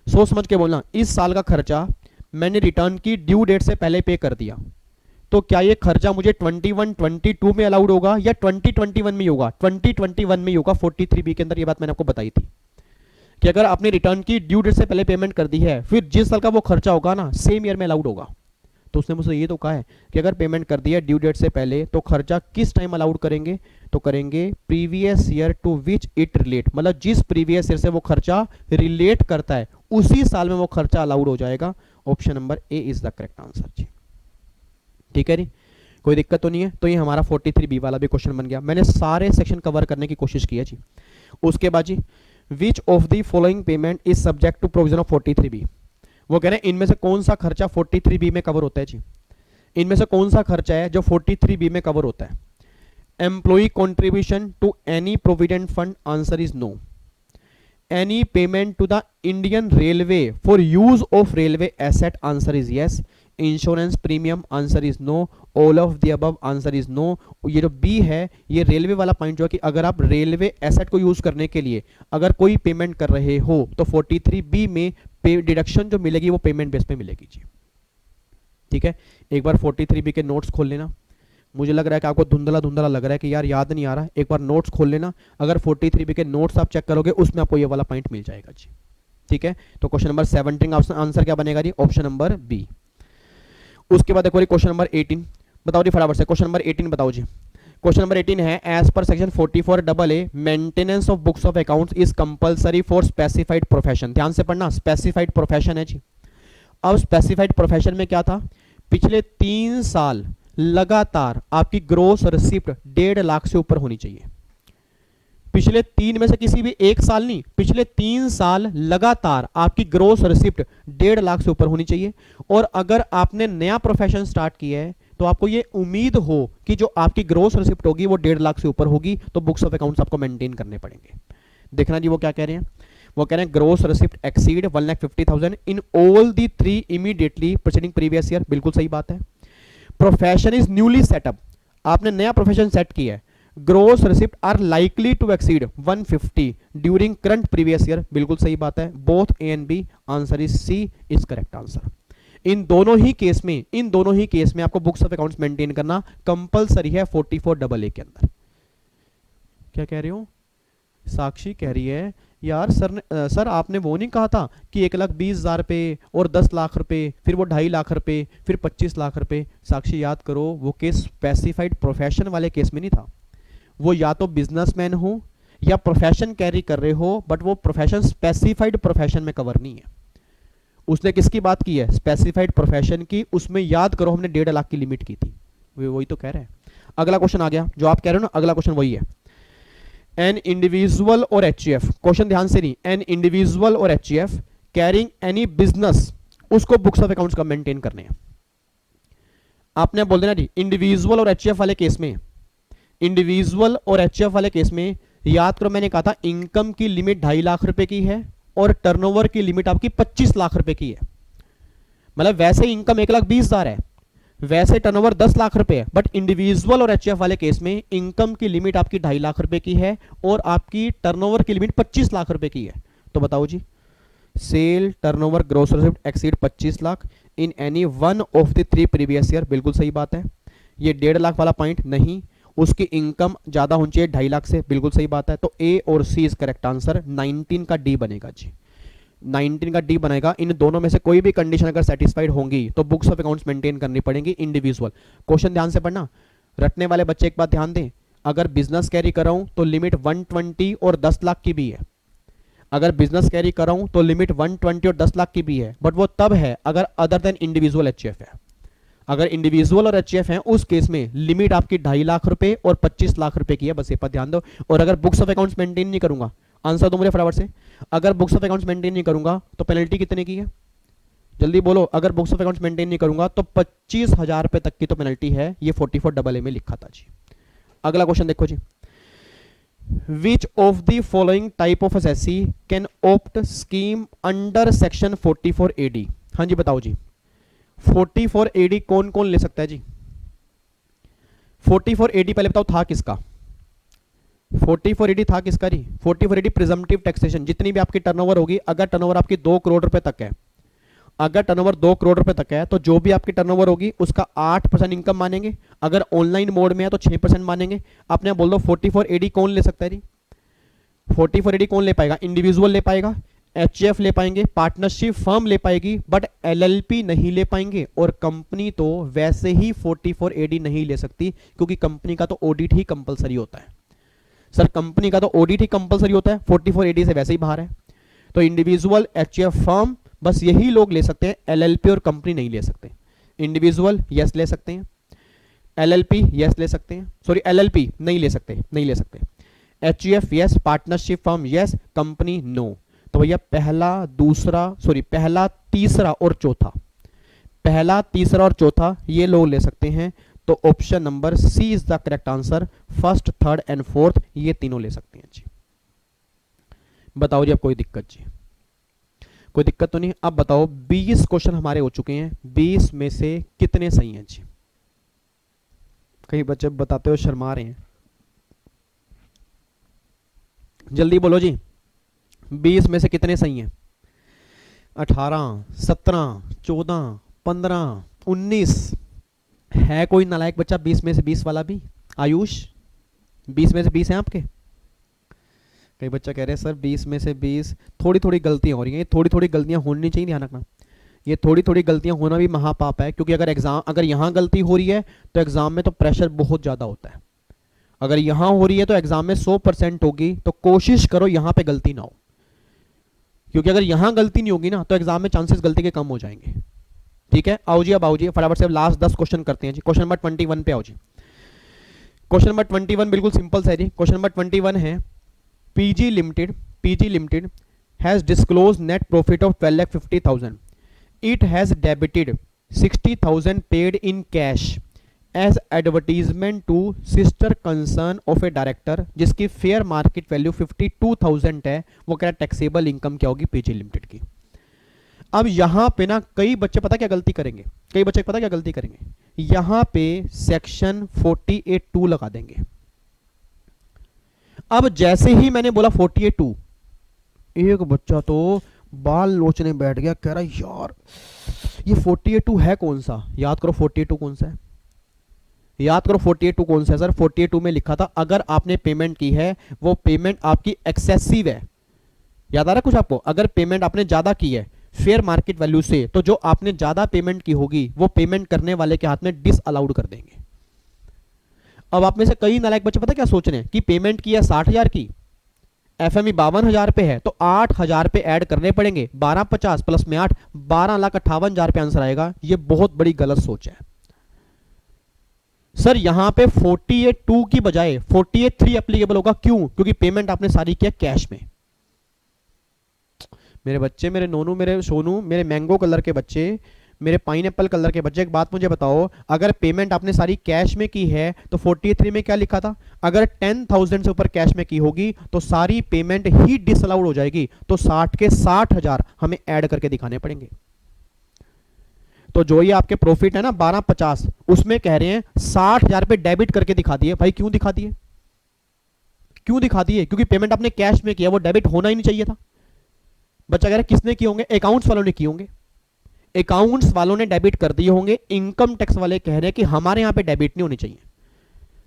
सोच समझ के बोलना, इस साल का खर्चा मैंने रिटर्न की ड्यू डेट से पहले पे कर दिया, तो क्या ये खर्चा मुझे 21-22 में अलाउड होगा या 2021 में होगा? 2021 में होगा। 43B के अंदर ये बात मैंने आपको बताई थी कि अगर आपने रिटर्न की ड्यू डेट से पहले पेमेंट कर दी है, फिर जिस साल का वो खर्चा होगा ना सेम ईयर में अलाउड होगा। तो उसने मुझसे ये तो कहा है कि अगर पेमेंट कर दी है ड्यू डेट से पहले तो खर्चा किस टाइम अलाउड करेंगे? तो करेंगे previous year to which it relate, मतलब जिस प्रीवियस ईयर से वो खर्चा रिलेट करता है उसी साल में वो खर्चा अलाउड हो जाएगा। Option number A is the correct answer जी। ठीक है जी, कोई दिक्कत तो नहीं है? तो ये हमारा 43B वाला भी क्वेश्चन बन गया। मैंने सारे सेक्शन कवर करने की कोशिश की है जी। उसके बाद जी, which of the following payment is subject to provision of 43B, वो कह रहे हैं इनमें से कौन सा खर्चा 43B में कवर होता है जी? इनमें से कौन सा खर्चा है जो 43B में कवर होता है? Employee contribution to any provident fund, answer is no. Any payment to the Indian railway for use of railway asset, answer is yes. Insurance premium, answer is no. All of the above, answer is no. ये जो B है ये railway वाला point जो है कि अगर आप रेलवे एसेट को यूज करने के लिए अगर कोई पेमेंट कर रहे हो तो 43B में डिडक्शन जो मिलेगी वो पेमेंट बेस पे मिलेगी जी। ठीक है, एक बार 43B के नोट्स खोल लेना। मुझे लग रहा है कि आपको धुंधला धुंधला लग रहा है कि यार याद नहीं आ रहा, एक बार नोट्स खोल लेना। अगर 43B के नोट्स आप चेक करोगे उसमें आपको ये वाला पॉइंट मिल जाएगा जी। ठीक है, तो क्वेश्चन नंबर 17 आंसर क्या बनेगा जी? Option number B. उसके बाद देखो क्वेश्चन नंबर 18 बताओ जी फटाफट से। क्वेश्चन नंबर 18 बताओ जी। क्वेश्चन नंबर 18 है, as per section 44AA maintenance of books of accounts is compulsory for specified profession. ध्यान से पढ़ना, स्पेसिफाइड प्रोफेशन है जी। अब स्पेसिफाइड प्रोफेशन में क्या था? पिछले 3 साल लगातार आपकी ग्रोस रिसिप्ट 1.5 लाख से ऊपर होनी चाहिए। पिछले 3 में से किसी भी एक साल नहीं, पिछले 3 साल लगातार आपकी ग्रोस रिसिप्ट 1.5 लाख से ऊपर होनी चाहिए। और अगर आपने नया प्रोफेशन स्टार्ट किया है तो आपको ये उम्मीद हो कि जो आपकी ग्रोस रिसिप्ट होगी वो 1.5 लाख से ऊपर होगी, तो बुक्स ऑफ अकाउंट्स आपको मेंटेन करने पड़ेंगे। देखना जी वो क्या कह रहे हैं। वो कह रहे हैं gross receipt exceed 1,50,000 in all the 3 immediately preceding previous year. बिल्कुल सही बात है। प्रोफेशन इज न्यूली सेटअप, आपने नया प्रोफेशन सेट किया है। Gross receipt are likely to exceed 150 during current previous year. बिल्कुल सही बात है। Both A and B, answer is C is correct answer. इन दोनों ही केस में आपको बुक्स ऑफ अकाउंट्स मेंटेन करना कंपलसरी है 44AA के अंदर। क्या कह रही हो? साक्षी कह रही है यार सर आपने वो नहीं कहा था कि 1,20,000 रुपये और 10 लाख रुपए, फिर वो 2.5 लाख रुपए, फिर 25 लाख रुपए। साक्षी याद करो, वो केस स्पेसिफाइड प्रोफेशन वाले केस में नहीं था। वो या तो बिजनेसमैन हो या प्रोफेशन कैरी कर रहे हो, बट वो प्रोफेशन स्पेसिफाइड प्रोफेशन में कवर नहीं है। उसने किसकी बात की है? स्पेसिफाइड प्रोफेशन की। उसमें याद करो हमने 1.5 लाख की लिमिट की थी। वही तो कह रहे हैं। अगला क्वेश्चन आ गया जो आप कह रहे हो ना, अगला क्वेश्चन वही है। एन इंडिविजुअल और एचईएफ, क्वेश्चन ध्यान से नहीं, एन इंडिविजुअल और एचईएफ कैरिंग एनी बिजनेस, उसको बुक्स ऑफ अकाउंट्स का मेंटेन करने हैं। आपने बोल देना जी इंडिविजुअल और एचईएफ वाले केस में, इंडिविजुअल और एचईएफ वाले केस में याद करो मैंने कहा था इनकम की लिमिट 2.5 लाख रुपए की है और टर्नओवर की लिमिट आपकी 25 लाख रुपए की है, मतलब वैसे इनकम 1,20,000 है, वैसे टर्नओवर 10 लाख रुपए है, बट इंडिविजुअल और एचएफ वाले केस में इनकम की लिमिट आपकी 2.5 लाख रुपए की है और आपकी टर्नओवर की लिमिट 25 लाख रुपए की है। तो बताओ जी, sale turnover gross receipt exceed 25 lakh in any one of the 3 previous year, बिल्कुल सही बात है। ये 1.5 लाख वाला पॉइंट नहीं, उसकी इनकम ज्यादा होनी चाहिए 2.5 लाख से, बिल्कुल सही बात है। तो ए और सी इज करेक्ट आंसर, 19 का डी बनेगा जी, 19 का डी बनेगा। इन दोनों में से कोई भी कंडीशन अगर सेटिस्फाइड होंगी तो बुक्स ऑफ अकाउंट्स मेंटेन करनी पड़ेगी इंडिविजुअल। क्वेश्चन ध्यान से पढ़ना, रटने वाले बच्चे एक बात ध्यान दें, अगर बिजनेस कैरी कर रहा हूं तो लिमिट 120 और 10 लाख की भी है, अगर बिजनेस कैरी कर रहा हूं तो लिमिट 120 और 10 लाख की भी है, बट वो तब है अगर अदर देन इंडिविजुअल एचएफ है। अगर इंडिविजुअल और एचएफ है उस केस में लिमिट आपकी 2.5 लाख रुपए और 25 लाख रुपए की है, बस ये पर ध्यान दो। और अगर बुक्स ऑफ अकाउंट्स मेंटेन नहीं करूंगा, आंसर दो मुझे फटाफट से, अगर बुक्स ऑफ अकाउंट्स मेंटेन नहीं करूंगा तो पेनल्टी कितने की है, जल्दी बोलो। अगर बुक्स ऑफ अकाउंट्स मेंटेन नहीं करूंगा तो 25,000 रुपए तक की तो पेनल्टी है, ये 44AA में लिखा था जी। अगला क्वेश्चन देखो जी, Which of the following type of assessee can opt scheme under section 44AD? हाँ जी बताओ जी, 44AD कौन कौन ले सकता है जी? 44AD पहले बताओ था किसका? 44AD था किसका जी? 44AD प्रिजम्पटिव टैक्सेशन, जितनी भी आपकी टर्नओवर होगी, अगर टर्नओवर आपकी 2 करोड़ रुपए तक है, अगर टर्नओवर 2 करोड़ रुपए तक है तो जो भी आपकी टर्नओवर होगी उसका 8% इनकम मानेंगे, अगर ऑनलाइन मोड में है तो 6% मानेंगे। आपने बोल दो 44AD कौन ले सकता है जी? 44AD कौन ले पाएगा? इंडिविजुअल ले पाएगा, एचएफ ले पाएंगे, पार्टनरशिप फर्म ले पाएगी, बट एलएलपी नहीं ले पाएंगे। और कंपनी तो वैसे ही 44AD नहीं ले सकती क्योंकि कंपनी का तो ऑडिट ही कंपलसरी होता है। सर कंपनी का तो ऑडिट ही कंपलसरी होता है, 44AD से वैसे ही बाहर है। तो इंडिविजुअल, एचएफ फर्म, बस यही लोग ले सकते हैं, एलएलपी और कंपनी नहीं ले सकते। इंडिविजुअल यस ले सकते हैं, एलएलपी यस ले सकते हैं, सॉरी एलएलपी नहीं ले सकते, नहीं ले सकते। HUF yes, partnership firm yes, company no. तो भैया पहला, दूसरा, सॉरी पहला, तीसरा और चौथा, पहला, तीसरा और चौथा ये लोग ले सकते हैं। तो option number C is the correct answer, first, third and fourth ये तीनों ले सकते हैं जी। बताओ जी अब कोई दिक्कत जी? कोई दिक्कत तो नहीं। अब बताओ 20 क्वेश्चन हमारे हो चुके हैं, 20 में से कितने सही हैं जी? कई बच्चे बताते हो शर्मा रहे हैं, जल्दी बोलो जी, 20 में से कितने सही हैं? 18, 17, 14, 15, 19। है कोई नालायक बच्चा 20 में से 20 वाला भी? आयुष 20 में से 20 है आपके? कई बच्चा कह रहे हैं सर 20 में से 20, थोड़ी थोड़ी गलतियां हो रही हैं। ये थोड़ी थोड़ी गलतियां होनी चाहिए, ध्यान रखना, ये थोड़ी थोड़ी गलतियां होना भी महापाप है, क्योंकि अगर यहाँ गलती हो रही है तो एग्जाम में तो प्रेशर बहुत ज्यादा होता है। अगर यहाँ हो रही है तो एग्जाम में 100% होगी, तो कोशिश करो यहाँ पे गलती ना हो, क्योंकि अगर यहाँ गलती नहीं होगी ना तो एग्जाम में चांसेस गलती के कम हो जाएंगे। ठीक है, आओ जी, अब आओ जी फटाफट से लास्ट 10 क्वेश्चन करते हैं जी। क्वेश्चन नंबर 21 पे आओ जी। क्वेश्चन नंबर 21 बिल्कुल सिंपल सा है जी। क्वेश्चन नंबर 21 है, PG Limited has disclosed net profit of 12,50,000. It has debited 60,000 paid in cash as advertisement to sister concern of a director, जिसकी फेयर मार्केट वैल्यू 52,000 है। वो कह रहा है टैक्सेबल इनकम क्या होगी PG Limited की। अब यहां पे ना कई बच्चे पता क्या गलती करेंगे, कई बच्चे पता क्या गलती करेंगे, यहां पे सेक्शन 48(2) लगा देंगे। अब जैसे ही मैंने बोला 48(2), एक बच्चा तो बाल लोचने बैठ गया, कह रहा यार ये 48(2) है कौन सा? याद करो 48(2) कौन सा है, याद करो 48(2) कौन सा है सर? 48(2) में लिखा था अगर आपने पेमेंट की है वो पेमेंट आपकी एक्सेसिव है। याद आ रहा है कुछ आपको? अगर पेमेंट आपने ज्यादा की है फेयर मार्केट वैल्यू से, तो जो आपने ज्यादा पेमेंट की होगी वो पेमेंट करने वाले के हाथ में डिसअलाउड कर देंगे। अब आप में से कई नालायक बच्चे पता क्या सोच रहे हैं कि पेमेंट की है 60,000 की, एफएमई 52,000 पे है, तो 8,000 पे ऐड करने पड़ेंगे, 1250 प्लस में 8, 12,58,000 पे आंसर आएगा। ये बहुत बड़ी गलत सोच है सर। यहां पे 48(2) की बजाय 48(3) एप्लीकेबल होगा। क्यों? क्योंकि पेमेंट आपने सारी किया कैश में। मेरे बच्चे, मेरे नोनू, मेरे सोनू, मेरे मैंगो कलर के बच्चे, मेरे पाइनएप्पल कलर के बच्चे एक बात मुझे बताओ, अगर पेमेंट आपने सारी कैश में की है तो 43 में क्या लिखा था, अगर 10,000 से ऊपर कैश में की होगी तो सारी पेमेंट ही डिसअलाउड हो जाएगी, तो 60 के 60,000 हमें ऐड करके दिखाने पड़ेंगे। तो जो ये आपके प्रॉफिट है ना 1250, उसमें कह रहे हैं 60,000 पे डेबिट करके दिखा दिए। भाई क्यों दिखा दिए, क्यों दिखा दिए? क्योंकि पेमेंट आपने कैश में किया, वो डेबिट होना ही नहीं चाहिए था। बच्चा कह रहा है किसने किए होंगे? अकाउंट्स वालों ने किए होंगे, अकाउंट्स वालों ने डेबिट कर दिए होंगे। इनकम टैक्स वाले कह रहे हैं कि हमारे यहां पे डेबिट नहीं होनी चाहिए।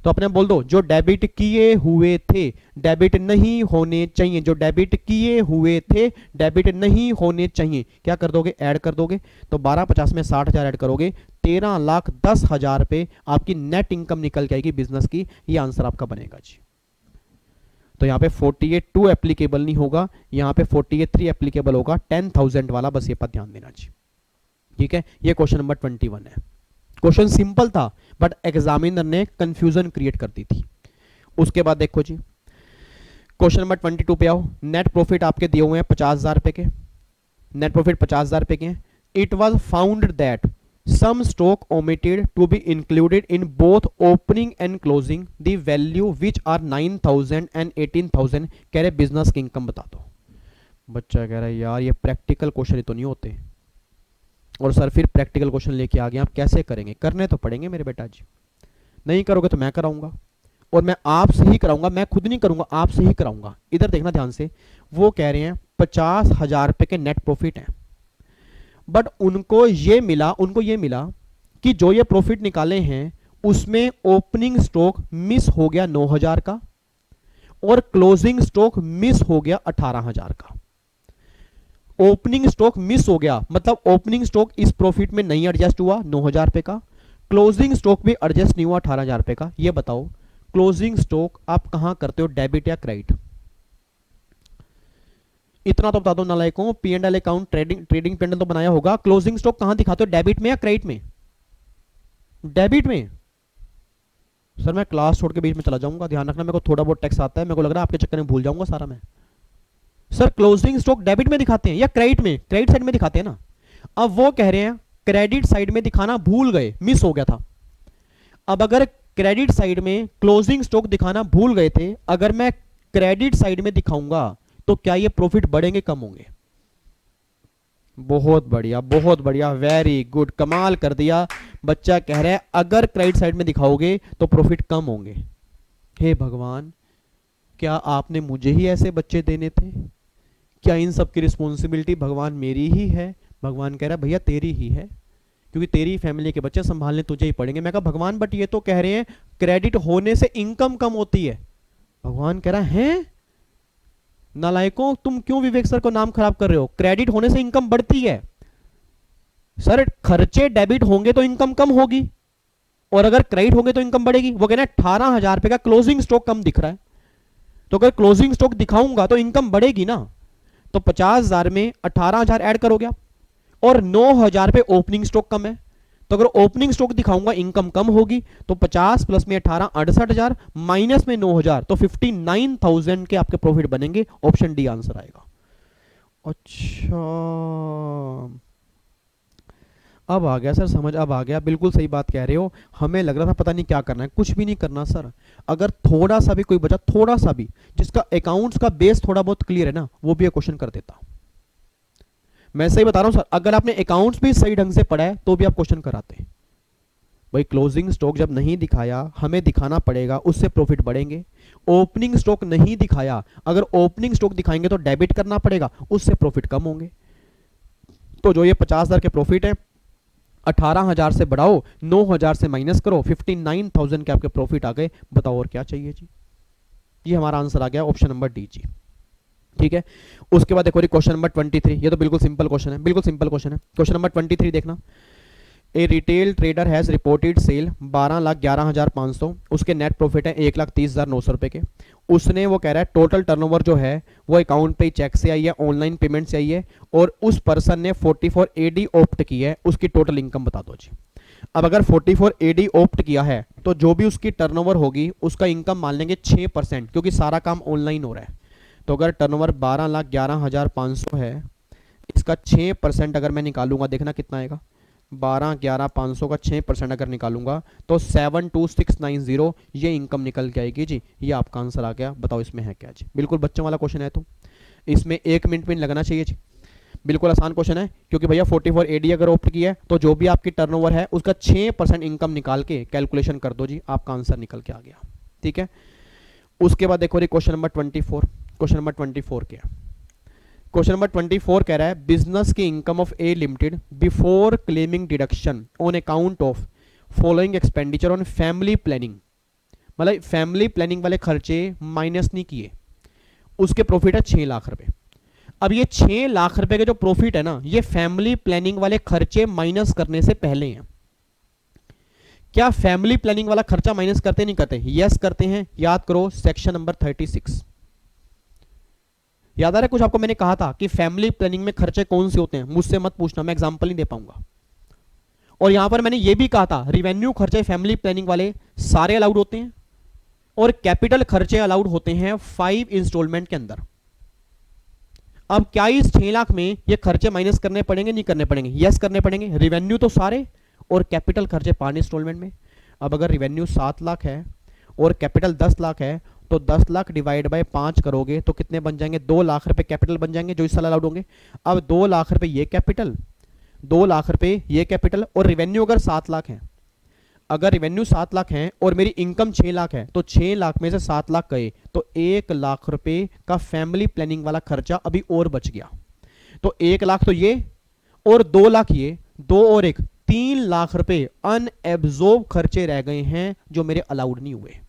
तो अपने बोल दो जो डेबिट किए हुए थे डेबिट नहीं होने चाहिए, जो डेबिट किए हुए थे डेबिट नहीं होने चाहिए। क्या कर दोगे? ऐड कर दोगे। तो 1250 में 60,000 ऐड करोगे, 13,10,000 पे आपकी नेट इनकम निकल के आएगी बिजनेस की। ये आंसर आपका बनेगा जी। तो यहाँ पे 48(2) एप्लीकेबल नहीं होगा, यहाँ पे 48(3) एप्लीकेबल होगा, 10,000 वाला, बस ये पर ध्यान देना जी। ठीक है, ये क्वेश्चन नंबर 21 है। क्वेश्चन सिंपल था बट एग्जामिनर ने कंफ्यूजन क्रिएट कर दी थी। उसके बाद देखो जी, क्वेश्चन नंबर 22 पे आओ। नेट प्रॉफिट आपके दिए हुए हैं 50,000 रुपए के, नेट प्रॉफिट 50,000 रुपए के हैं। It was found that some stock omitted to be included in both opening and closing, the value which are 9,000 and 18,000। कह रहे बिजनेस की इनकम बता दो। बच्चा कह रहा है यार ये प्रैक्टिकल क्वेश्चन ही तो नहीं होते, और सर फिर प्रैक्टिकल क्वेश्चन लेके आ गए, आप कैसे करेंगे? करने तो पड़ेंगे मेरे बेटा जी, नहीं करोगे तो मैं कराऊंगा, और मैं आपसे ही कराऊंगा, मैं खुद नहीं करूंगा, आपसे ही कराऊंगा। इधर देखना ध्यान से, वो कह रहे हैं 50,000 रुपए के नेट प्रॉफिट हैं, बट उनको ये मिला कि जो ये प्रॉफिट निकाले हैं उसमें ओपनिंग स्टॉक मिस हो गया 9,000 का, और क्लोजिंग स्टॉक मिस हो गया 18,000 का। ओपनिंग स्टॉक मिस हो गया मतलब ओपनिंग स्टॉक इस प्रॉफिट में नहीं एडजस्ट हुआ 9,000 रुपए का, क्लोजिंग स्टॉक भी एडजस्ट नहीं हुआ 18,000 रुपए का। ये बताओ क्लोजिंग स्टॉक आप कहां करते हो, डेबिट या क्रेडिट? इतना तो बता दो नालायकों, P&L अकाउंट ट्रेडिंग P&L तो बनाया होगा, क्लोजिंग स्टॉक कहां दिखाते हो, डेबिट में या क्रेडिट में? डेबिट में। सर मैं क्लास छोड़ के बीच में चला जाऊंगा, ध्यान रखना, मेरे को थोड़ा बहुत टैक्स आता है, मेरे को लग रहा है आपके चक्कर में भूल जाऊंगा सारा मैं। सर क्लोजिंग स्टॉक डेबिट में दिखाते हैं या क्रेडिट में? क्रेडिट साइड में दिखाते हैं ना। अब वो कह रहे हैं क्रेडिट साइड में दिखाना भूल गए, मिस हो गया था। अब अगर क्रेडिट साइड में क्लोजिंग स्टॉक दिखाना भूल गए थे, अगर मैं क्रेडिट साइड में दिखाऊंगा तो क्या ये प्रॉफिट बढ़ेंगे कम होंगे? बहुत बढ़िया, बहुत बढ़िया, वेरी गुड, कमाल कर दिया। बच्चा कह रहा है अगर क्रेडिट साइड में दिखाओगे तो प्रॉफिट कम होंगे। हे भगवान, क्या आपने मुझे ही ऐसे बच्चे देने थे? क्या इन सब की रिस्पॉन्सिबिलिटी भगवान मेरी ही है? भगवान कह रहा है भैया तेरी ही है, क्योंकि तेरी फैमिली के बच्चे संभालने तुझे ही पड़ेंगे। मैं कहा भगवान बट ये तो कह रहे हैं क्रेडिट होने से इनकम कम होती है। भगवान कह रहा है नालायकों, तुम क्यों विवेक सर को नाम खराब कर रहे हो? क्रेडिट होने से इनकम बढ़ती है सर, खर्चे डेबिट होंगे तो इनकम कम होगी, और अगर क्रेडिट होंगे तो इनकम बढ़ेगी। वो कहना है 18,000 रुपए का क्लोजिंग स्टॉक कम दिख रहा है, तो अगर क्लोजिंग स्टॉक दिखाऊंगा तो इनकम बढ़ेगी ना। तो 50,000 में 18,000 ऐड करोगे आप, और 9,000 पे ओपनिंग स्टॉक कम है, तो अगर ओपनिंग स्टॉक दिखाऊंगा इनकम कम होगी। तो 50 प्लस में 18 68,000, माइनस में 9,000, तो 59,000 के आपके प्रॉफिट बनेंगे। ऑप्शन डी आंसर आएगा। अच्छा अब आ गया सर समझ, अब आ गया, बिल्कुल सही बात कह रहे हो। हमें लग रहा था पता नहीं क्या करना है, कुछ भी नहीं करना सर। अगर थोड़ा सा भी कोई बचा, थोड़ा सा भी, जिसका अकाउंट्स का बेस थोड़ा बहुत क्लियर है ना, वो भी एक क्वेश्चन कर देता। मैं सही बता रहा हूं सर, अगर आपने अकाउंट्स भी सही ढंग से पढ़ा है तो भी आप क्वेश्चन कराते। भाई क्लोजिंग स्टॉक जब नहीं दिखाया, हमें दिखाना पड़ेगा, उससे प्रॉफिट बढ़ेंगे। ओपनिंग स्टॉक नहीं दिखाया, अगर ओपनिंग स्टॉक दिखाएंगे तो डेबिट करना पड़ेगा, उससे प्रॉफिट कम होंगे। तो जो ये 50,000 के प्रॉफिट है, 18,000 से बढ़ाओ, 9,000 से माइनस करो, 59,000 के आपके प्रॉफिट आ गए। बताओ और क्या चाहिए जी? ये हमारा आंसर आ गया, ऑप्शन नंबर डी जी। ठीक है, उसके बाद देखो क्वेश्चन नंबर 23। ये तो बिल्कुल सिंपल क्वेश्चन है, बिल्कुल सिंपल क्वेश्चन है। क्वेश्चन नंबर 23 देखना। A retail trader has reported sale 12,11,500, उसके नेट प्रॉफिट है 1,30,900 रुपए के। उसने, वो कह रहा है टोटल टर्नओवर जो है वो अकाउंट पे चेक से आई है, ऑनलाइन पेमेंट से आई है, और उस पर्सन ने 44 AD ऑप्ट की है, उसकी टोटल इनकम बता दो जी। अब अगर 44 AD ऑप्ट किया है तो जो भी उसकी टर्नओवर होगी उसका इनकम मान लेंगे 6%, क्योंकि सारा काम ऑनलाइन हो रहा है। तो अगर टर्नओवर 12,11,500 है, इसका 6% अगर मैं निकालूंगा, देखना कितना आएगा, 12 11 500 का 6% अगर निकालूंगा तो 72690 ये इनकम निकल के आएगी जी। ये आपका आंसर आ गया। बताओ इसमें है क्या जी। बिल्कुल बच्चों वाला क्वेश्चन है, तो इसमें 1 मिनट भी लगना चाहिए जी। बिल्कुल आसान क्वेश्चन है, क्योंकि भैया 44 एडी अगर ऑप्ट किया है तो जो भी आपकी टर्नओवर है उसका 6% इनकम निकाल के कैलकुलेशन कर दो जी, आपका आंसर निकल के आ गया। ठीक है, उसके बाद देखो क्वेश्चन नंबर 24। क्वेश्चन नंबर 24 क्या है? क्वेश्चन नंबर 24 कह रहा है बिजनेस की income of A limited before claiming deduction on account of following expenditure on family planning. मतलब फैमिली प्लानिंग वाले खर्चे माइनस नहीं किए, उसके प्रॉफिट है 6 लाख रुपए। अब ये 6 लाख रुपए के जो प्रॉफिट है ना, ये फैमिली प्लानिंग वाले खर्चे माइनस करने से पहले हैं। क्या फैमिली प्लानिंग वाला खर्चा माइनस करते नहीं करते? यस करते हैं। याद करो सेक्शन नंबर 36। याद आ रहा है कुछ आपको? मैंने कहा था कि फैमिली प्लानिंग में खर्चे कौन से होते हैं, मुझसे मत पूछना, मैं एग्जांपल नहीं दे पाऊंगा। और यहां पर मैंने ये भी कहा था रिवेन्यू खर्चे फैमिली प्लानिंग वाले सारे अलाउड होते हैं और कैपिटल खर्चे अलाउड होते हैं 5 इंस्टॉलमेंट के अंदर। अब क्या इस 6 लाख में ये खर्चे माइनस करने पड़ेंगे? नहीं करने पड़ेंगे? यस करने पड़ेंगे। रिवेन्यू तो सारे और कैपिटल खर्चे 5 इंस्टॉलमेंट में। अब अगर रिवेन्यू 7 लाख है और कैपिटल 10 लाख है तो 10 लाख डिवाइड बाय 5 करोगे तो कितने बन जाएंगे? 2 लाख रुपए कैपिटल बन जाएंगे जो इस साल अलाउड होंगे। अब 2 लाख रुपए ये कैपिटल, 2 लाख रुपए ये कैपिटल, और रिवेन्यू अगर 7 लाख है, अगर रिवेन्यू 7 लाख है और मेरी इनकम 6 लाख है तो 6 लाख में से 7 लाख गए तो 1 लाख रुपए का फैमिली प्लानिंग वाला खर्चा अभी और बच गया। तो 1 लाख तो ये और 2 लाख ये, 2 और 1 3 लाख रुपए अनएब्जॉर्ब खर्चे रह गए हैं जो मेरे अलाउड नहीं हुए।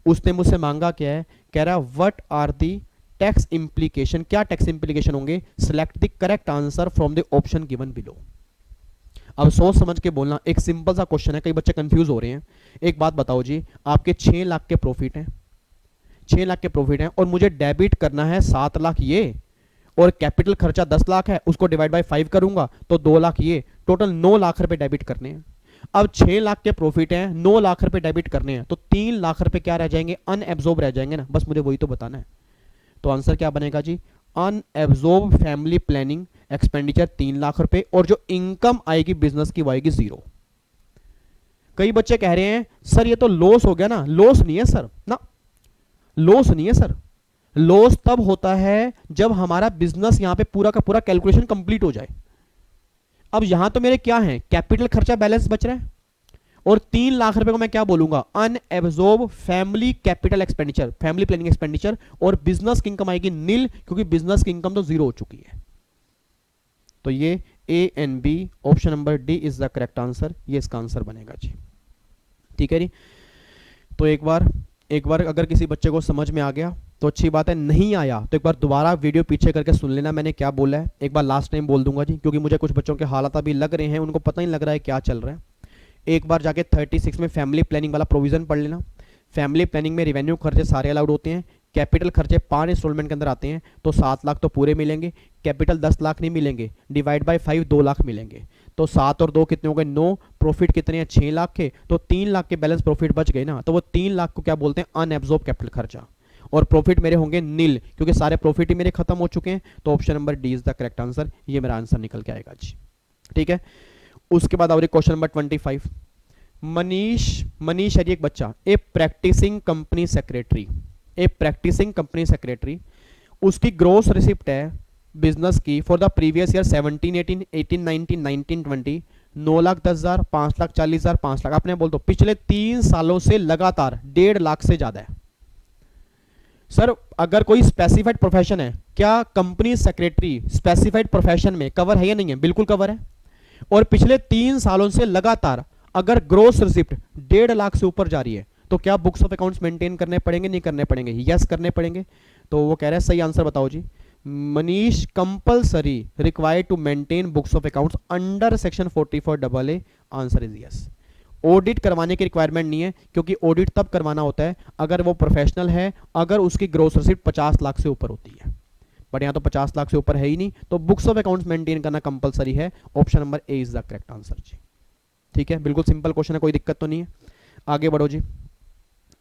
उसने मुझसे मांगा क्या है? कह रहा what are the tax implication. क्या टैक्स इंप्लीकेशन होंगे? Select the correct answer from the option given below. अब सोच समझ के बोलना, एक सिंपल सा क्वेश्चन है, कई बच्चे कंफ्यूज हो रहे हैं। एक बात बताओ जी, आपके 6 लाख के प्रॉफिट हैं, 6 लाख के प्रॉफिट हैं और मुझे डेबिट करना है 7 लाख ये, और कैपिटल खर्चा 10 लाख है, उसको डिवाइड बाय 5 करूंगा तो 2 लाख ये, टोटल 9 लाख रुपए डेबिट करने हैं। अब 6 लाख के प्रॉफिट हैं, 9 लाख रुपए डेबिट करने हैं तो 3 लाख रुपए क्या रह जाएंगे? अनएब्जॉर्ब रह जाएंगे ना। बस मुझे वही तो बताना है। तो आंसर क्या बनेगा जी? Unabsorb family planning expenditure 3 lakh रुपए और जो इनकम आएगी बिजनेस की वो आएगी 0। कई बच्चे कह रहे हैं सर ये तो लॉस हो गया ना। लॉस नहीं है सर, ना लॉस नहीं है सर। लॉस तब होता है जब हमारा बिजनेस यहां पे पूरा का पूरा कैलकुलेशन कंप्लीट हो जाए। अब यहां तो मेरे क्या है? कैपिटल खर्चा बैलेंस बच रहा है और 3 लाख रुपए को मैं क्या बोलूंगा? Unabsorbed family capital expenditure, family planning expenditure, और बिजनेस की इनकम आएगी नील क्योंकि बिजनेस की इनकम तो 0 हो चुकी है। तो ये A and B option number D is the correct answer, ये इसका आंसर बनेगा जी। ठीक है जी। तो एक बार अगर किसी बच्चे को समझ में आ गया तो अच्छी बात है, नहीं आया तो एक बार दोबारा वीडियो पीछे करके सुन लेना मैंने क्या बोला है। एक बार लास्ट टाइम बोल दूंगा जी, क्योंकि मुझे कुछ बच्चों के हालात अभी लग रहे हैं, उनको पता नहीं लग रहा है क्या चल रहा है। एक बार जाके 36 में फैमिली प्लानिंग वाला प्रोविजन पढ़ लेना। फैमिली प्लानिंग में रिवेन्यू खर्चे सारे अलाउड होते हैं, कैपिटल खर्चे 5 इंस्टॉलमेंट के अंदर आते हैं तो 7 लाख तो पूरे मिलेंगे, कैपिटल 10 लाख नहीं मिलेंगे, डिवाइड बाय 5 2 लाख मिलेंगे। तो 7 और 2 कितने हो गए? 9। प्रॉफिट कितने हैं? 6 लाख के, तो 3 लाख के बैलेंस प्रॉफिट बच गए ना। तो वो 3 लाख को क्या बोलते हैं? अनएब्जॉर्ब कैपिटल खर्चा, और प्रॉफिट मेरे होंगे नील क्योंकि सारे प्रॉफिट ही मेरे खत्म हो चुके हैं। तो option number D is the correct answer, ये मेरा आंसर निकल के आएगा जी। ठीक है, उसके बाद और क्वेश्चन नंबर 25। मनीष है एक बच्चा, ए प्रैक्टिसिंग कंपनी सेक्रेटरी, ए प्रैक्टिसिंग कंपनी सेक्रेटरी, उसकी ग्रोस रिसिप्ट है बिजनेस की for the previous year 17 18 18 19 19 20 9,10,000 5,40,000 5 lakh. आपने बोल दो पिछले 3 सालों से लगातार 1.5 लाख से ज्यादा है। सर अगर कोई स्पेसिफाइड प्रोफेशन है, क्या कंपनी सेक्रेटरी स्पेसिफाइड प्रोफेशन में कवर है या नहीं है? बिल्कुल कवर है। और पिछले 3 सालों से लगातार अगर ग्रोस रिसिप्ट 1.5 लाख से ऊपर जा रही है तो क्या बुक्स ऑफ अकाउंट्स मेंटेन करने पड़ेंगे? नहीं करने पड़ेंगे? यस करने पड़ेंगे। तो वो कह रहे हैं सही आंसर बताओ जी। Manish compulsory required to maintain books of accounts under section 44AA। Answer is yes. Audit करवाने की रिक्वायरमेंट नहीं है क्योंकि ऑडिट तब करवाना होता है अगर वो प्रोफेशनल है, अगर उसकी ग्रोस रिसिप्ट 50 लाख से ऊपर होती है। बट यहाँ तो 50 लाख से ऊपर है ही नहीं, तो बुक्स ऑफ अकाउंट्स मेंटेन करना कंपलसरी है। Option number A is the correct answer जी। ठीक है, बिल्कुल सिंपल क्वेश्चन है, कोई दिक्कत तो नहीं है। आगे बढ़ो जी।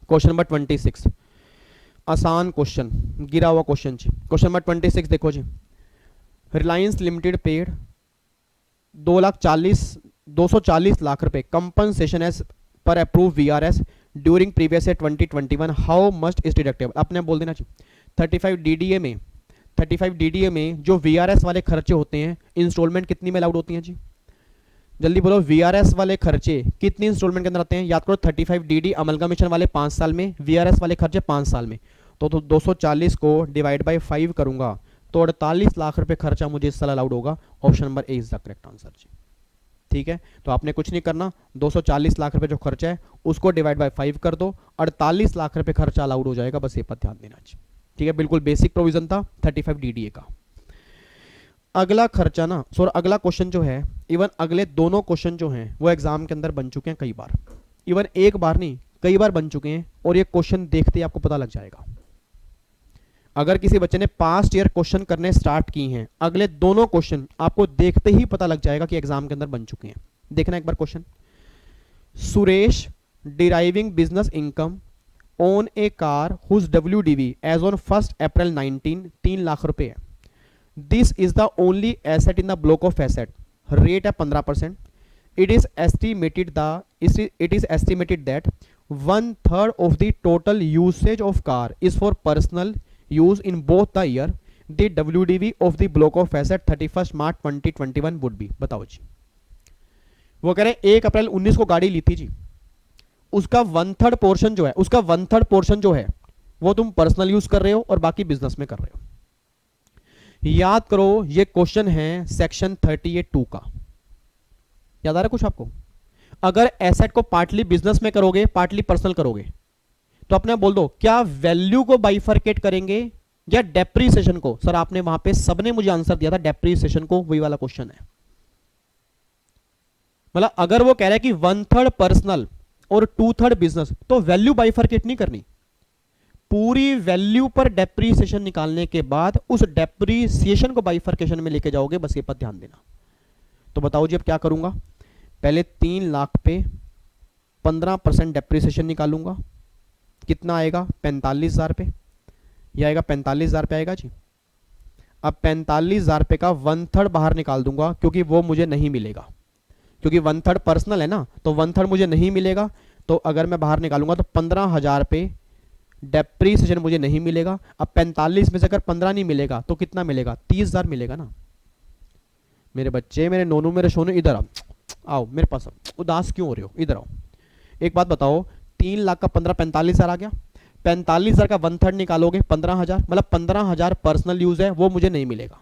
क्वेश्चन नंबर 26, आसान क्वेश्चन, गिरा हुआ क्वेश्चन जी। क्वेश्चन नंबर 26 देखो जी। रिलायंस लिमिटेड पेड 240 लाख रुपए compensation as per approve VRS during previous year 2021, how much is deductible. आपने बोल देना चाहिए 35 डीडीए में जो वीआरएस वाले खर्चे होते हैं, इंस्टॉलमेंट कितनी में अलाउड होती हैं जी? जल्दी बोलो, वीआरएस वाले खर्चे कितनी इंस्टॉलमेंट के अंदर आते हैं? याद करो 35 डीडी अमलगामेशन वाले 5 साल में, वीआरएस वाले खर्चे 5 साल में। तो 240 को डिवाइड बाय 5 करूंगा तो 48 लाख रुपए खर्चा मुझे इस साल अलाउड होगा। Option number A is the correct answer जी। ठीक है, तो आपने कुछ नहीं करना, 240 लाख रुपए जो खर्चा है उसको डिवाइड बाय 5 कर दो, 48 लाख रुपए खर्चा अलाउड हो जाएगा, बस ये पर ध्यान देना जी। ठीक है, बिल्कुल बेसिक प्रोविजन था 35 डीडीए का। अगला खर्चा ना, सॉरी अगला क्वेश्चन जो है, इवन अगले दोनों क्वेश्चन जो हैं वो एग्जाम के अंदर बन चुके हैं कई बार, इवन एक बार नहीं कई बार बन चुके हैं, और ये क्वेश्चन देखते ही आपको पता लग जाएगा। अगर किसी बच्चे ने पास्ट ईयर क्वेश्चन करने स्टार्ट किए हैं, अगले दोनों क्वेश्चन आपको देखते ही पता लग जाएगा कि एग्जाम के अंदर बन चुके हैं। देखना एक बार question, Suresh deriving business income on a car whose WDV as on 1 April 19 3 lakh रुपए है। This is the only asset in the block of asset, rate है 15%। It is estimated that 1/3 of the total usage of car is for personal use in both the year. The WDV of the block of asset 31 March 2021 would be. बताओ जी, वो कह रहे हैं 1 April 19 को गाड़ी ली थी जी, उसका 1/3 पोर्शन जो है, उसका 1/3 पोर्शन जो है वो तुम पर्सनल यूज कर रहे हो और बाकी बिजनेस में कर रहे हो। याद करो ये क्वेश्चन है सेक्शन 38(2) का। याद आ रहा है कुछ आपको? अगर एसेट को पार्टली बिजनेस में करोगे, पार्टली पर्सनल करोगे, तो अपने बोल दो क्या वैल्यू को बाइफरकेट करेंगे या डेप्रीसिएशन को? सर आपने वहां पे सबने मुझे आंसर दिया था डेप्रीसिएशन को, वही वाला क्वेश्चन है। मतलब अगर वो कह रहा है कि 1/3 पर्सनल और 2/3 बिजनेस, तो वैल्यू बाइफरकेट नहीं करनी, पूरी वैल्यू पर डेप्रीसिएशन निकालने के बाद उस डेप्रीसिएशन को बाइफरकेशन में लेके जाओगे, बस ये पर ध्यान देना। तो बताओ जी अब क्या करूंगा, पहले 3 लाख पे 15% डेप्रीसिएशन निकालूंगा, कितना आएगा? 45,000 पे, यह आएगा 45,000 पे आएगा जी। अब 45,000 पे का 1/3 बाहर निकाल दूंगा क्योंकि वो मुझे नहीं मिलेगा, क्योंकि 1/3 पर्सनल है ना, तो 1/3 मुझे नहीं मिलेगा। तो अगर मैं बाहर निकालूंगा तो 15,000 पे डेप्रीसिएशन मुझे नहीं मिलेगा। अब 45 में से अगर 15 नहीं मिलेगा तो कितना मिलेगा? 30,000 मिलेगा ना। मेरे बच्चे, मेरे नोनू, मेरे सोनू, इधर आओ मेरे पास आओ। उदास क्यों हो रहे हो? इधर आओ। एक बात बताओ, 3 लाख का 15 45,000 आ गया, 45,000 का 1/3 निकालोगे 15,000, मतलब 15,000 पर्सनल यूज है, वो मुझे नहीं मिलेगा।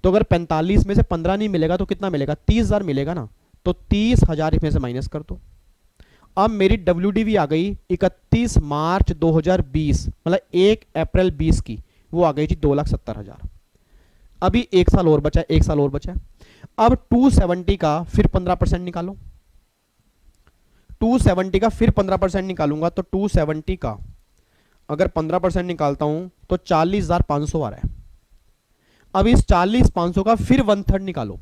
तो अगर 45 में से 15 नहीं मिलेगा तो कितना मिलेगा? 30,000 मिलेगा ना। तो 30,000 इसमें से माइनस कर दो। अब मेरी WDV आ गई 31 मार्च 2020, मतलब 1 अप्रैल 20 की, वो आ गई जी 2,70,000। अभी 1 साल और बचा है, 1 साल और बचा है। अब 270 का फिर 15% निकालो, 270 का फिर 15% निकालूंगा तो 270 का अगर 15% निकालता हूं तो 40,500 आ रहा है। अब इस 40,500 का फिर 1/3 निकालो,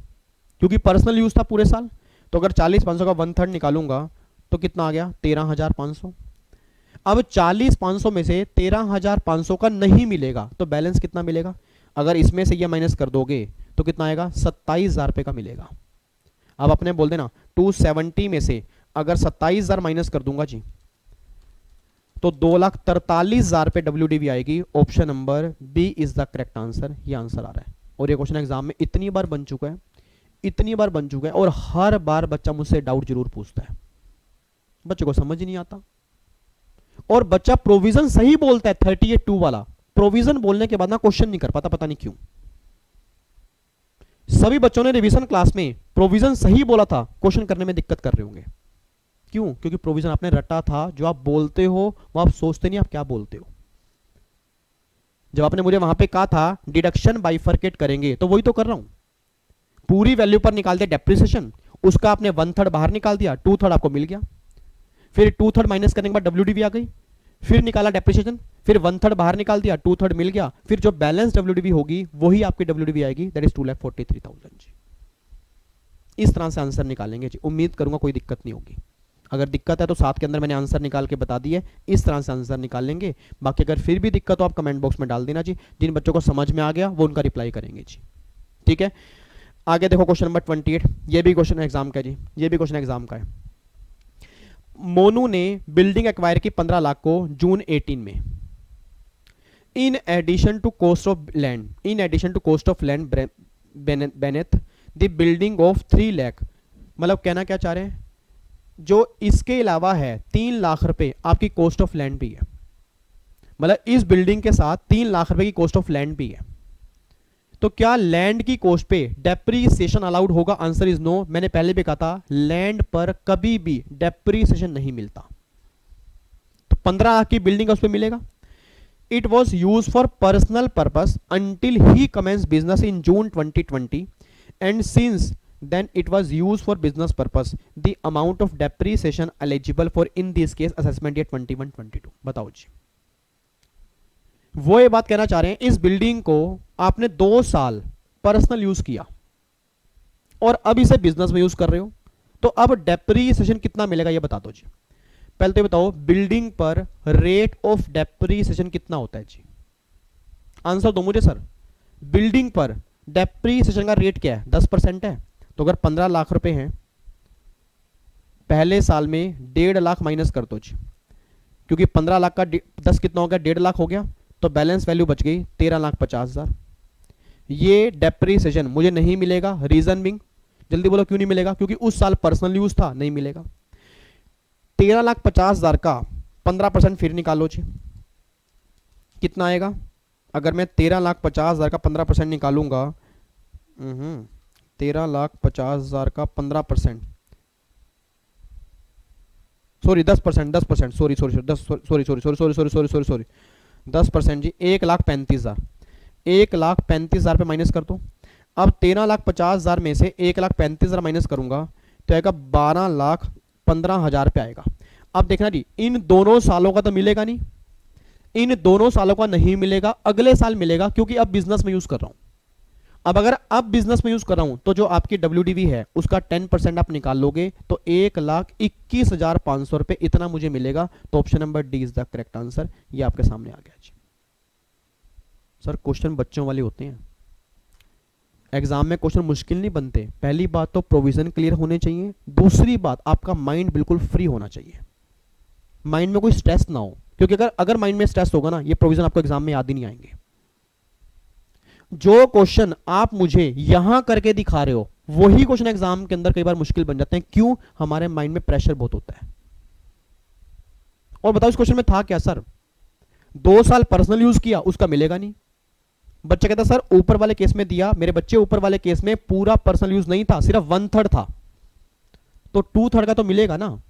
क्योंकि पर्सनल यूज था पूरे साल, तो अगर 40,500 का 1/3 निकालूंगा तो कितना आ गया? 13,500। अब 40,500 में से 13,500 का नहीं मिलेगा तो बैलेंस कितना मिलेगा? अगर इसमें से ये माइनस कर दोगे तो कितना आएगा? 27,000 रुपए का मिलेगा। अब अपने बोल देना 270 में से अगर 27,000 माइनस कर दूंगा जी तो 2,43,000 रुपए WDV आएगी। Option number B is the correct answer, ये आंसर आ रहा है। और ये क्वेश्चन एग्जाम में इतनी बार बन चुका है, इतनी बार बन चुका है, और हर बार बच्चा मुझसे डाउट जरूर पूछता है, बच्चे को समझ ही नहीं आता। और बच्चा प्रोविजन सही बोलता है 38(2) वाला, प्रोविजन बोलने के बाद ना क्वेश्चन नहीं कर पाता, पता नहीं क्यों। सभी बच्चों ने रिवीजन क्लास में प्रोविजन सही बोला था, क्वेश्चन करने में दिक्कत कर रहे होंगे। क्यों? क्योंकि प्रोविजन आपने रटा था, जो आप बोलते हो वो आप सोचते नहीं आप क्या बोलते हो। जब आपने मुझे वहां पे कहा था डिडक्शन बाइफरकेट करेंगे, तो वही तो कर रहा हूं। पूरी वैल्यू पर निकाल दिया डेप्रिसिएशन, उसका आपने 1/3 बाहर निकाल दिया, 2/3 आपको मिल गया। फिर 2/3 माइनस करने के बाद WDV आ गई, फिर निकाला डेप्रिसिएशन, फिर 1/3 बाहर निकाल दिया, 2/3 मिल गया। फिर जो बैलेंस WDV होगी वही आपकी WDV आएगी, दैट इज 2,43,000 जी। इस तरह से आंसर निकालेंगे जी। उम्मीद करूंगा कोई दिक्कत नहीं होगी। अगर दिक्कत है तो 7 के अंदर मैंने आंसर निकाल के बता दिए, इस तरह से आंसर निकाल लेंगे। बाकी अगर फिर भी दिक्कत हो आप कमेंट बॉक्स में डाल देना जी, जिन बच्चों को समझ में आ गया वो उनका रिप्लाई करेंगे जी। ठीक है, आगे देखो क्वेश्चन नंबर 28, ये भी क्वेश्चन एग्जाम का है जी, ये भी क्वेश्चन एग्जाम का है। मोनू ने बिल्डिंग एक्वायर की 15 लाख को जून 18 में। In addition to cost of land, in addition to cost of land beneath the building of 3 lakh, मतलब कहना क्या चाह रहे हैं, जो इसके अलावा है 3 लाख रुपए आपकी कॉस्ट ऑफ लैंड भी है, मतलब इस बिल्डिंग के साथ 3 लाख रुपए की कॉस्ट ऑफ लैंड भी है। तो क्या लैंड की कॉस्ट पे डेप्रीसिएशन अलाउड होगा? Answer is no. मैंने पहले भी कहा था लैंड पर कभी भी डेप्रीसिएशन नहीं मिलता। तो 15 लाख की बिल्डिंग उस पर मिलेगा। It was use for personal purpose until he commence business in June 2020 and since then it was used for business purpose. The amount of depreciation eligible for in this case assessment year 21-22। बताओ जी, वो ये बात कहना चाह रहे हैं इस building को आपने 2 साल पर्सनल यूज किया और अब इसे बिजनेस में यूज कर रहे हो, तो अब डेप्रीसिएशन कितना मिलेगा ये बता दो जी। पहले तो बताओ बिल्डिंग पर रेट ऑफ डेप्रीसिएशन कितना होता है जी, आंसर दो मुझे सर। बिल्डिंग पर डेप्रीसिएशन का रेट क्या है? 10% है। तो अगर 15 लाख रुपए हैं, पहले साल में 1.5 लाख माइनस कर दो जी, क्योंकि 15 लाख का 10 कितना हो गया? 1.5 लाख हो गया, तो बैलेंस वैल्यू बच गई 13,50,000। ये डेप्रीसिएशन मुझे नहीं मिलेगा। रीजन बिंग, जल्दी बोलो क्यों नहीं मिलेगा? क्योंकि उस साल पर्सनल यूज था, नहीं मिलेगा। 13,50,000 का 15% फिर निकालो जी, कितना आएगा? अगर मैं 13,50,000 का 15% निकालूंगा, 13,50,000 का 15%, सॉरी 10%, 10%, सॉरी 10% जी, 1,35,000, 1,35,000 पे माइनस कर दो। अब 13,50,000 में से 1,35,000 माइनस करूंगा तो आएगा 12,15,000 पे आएगा। अब देखना जी, इन दोनों सालों का तो मिलेगा नहीं, इन दोनों सालों का नहीं मिलेगा, अगले साल मिलेगा, क्योंकि अब बिजनेस में यूज कर रहा हूं। अब अगर अब बिजनेस में यूज कर रहा हूं तो जो आपकी WDV है उसका 10% आप निकाल लोगे तो 1,21,500 रुपए इतना मुझे मिलेगा। तो option number D is the correct answer. ये आपके सामने आ गया जी। सर क्वेश्चन बच्चों वाले होते हैं, एग्जाम में क्वेश्चन मुश्किल नहीं बनते। पहली बात तो प्रोविजन क्लियर होने चाहिए, दूसरी बात आपका माइंड बिल्कुल फ्री होना चाहिए, माइंड में कोई स्ट्रेस ना हो, क्योंकि अगर माइंड में स्ट्रेस होगा ना, ये प्रोविजन आपको एग्जाम में याद ही नहीं आएंगे। जो क्वेश्चन आप मुझे यहां करके दिखा रहे हो वही क्वेश्चन एग्जाम के अंदर कई बार मुश्किल बन जाते हैं। क्यों? हमारे माइंड में प्रेशर बहुत होता है। और बताओ इस क्वेश्चन में था क्या सर? 2 साल पर्सनल यूज किया, उसका मिलेगा नहीं। बच्चा कहता सर ऊपर वाले केस में दिया, मेरे बच्चे ऊपर वाले केस में पूरा पर्सनल यूज नहीं था, सिर्फ 1/3 था, तो 2/3 का तो मिलेगा ना।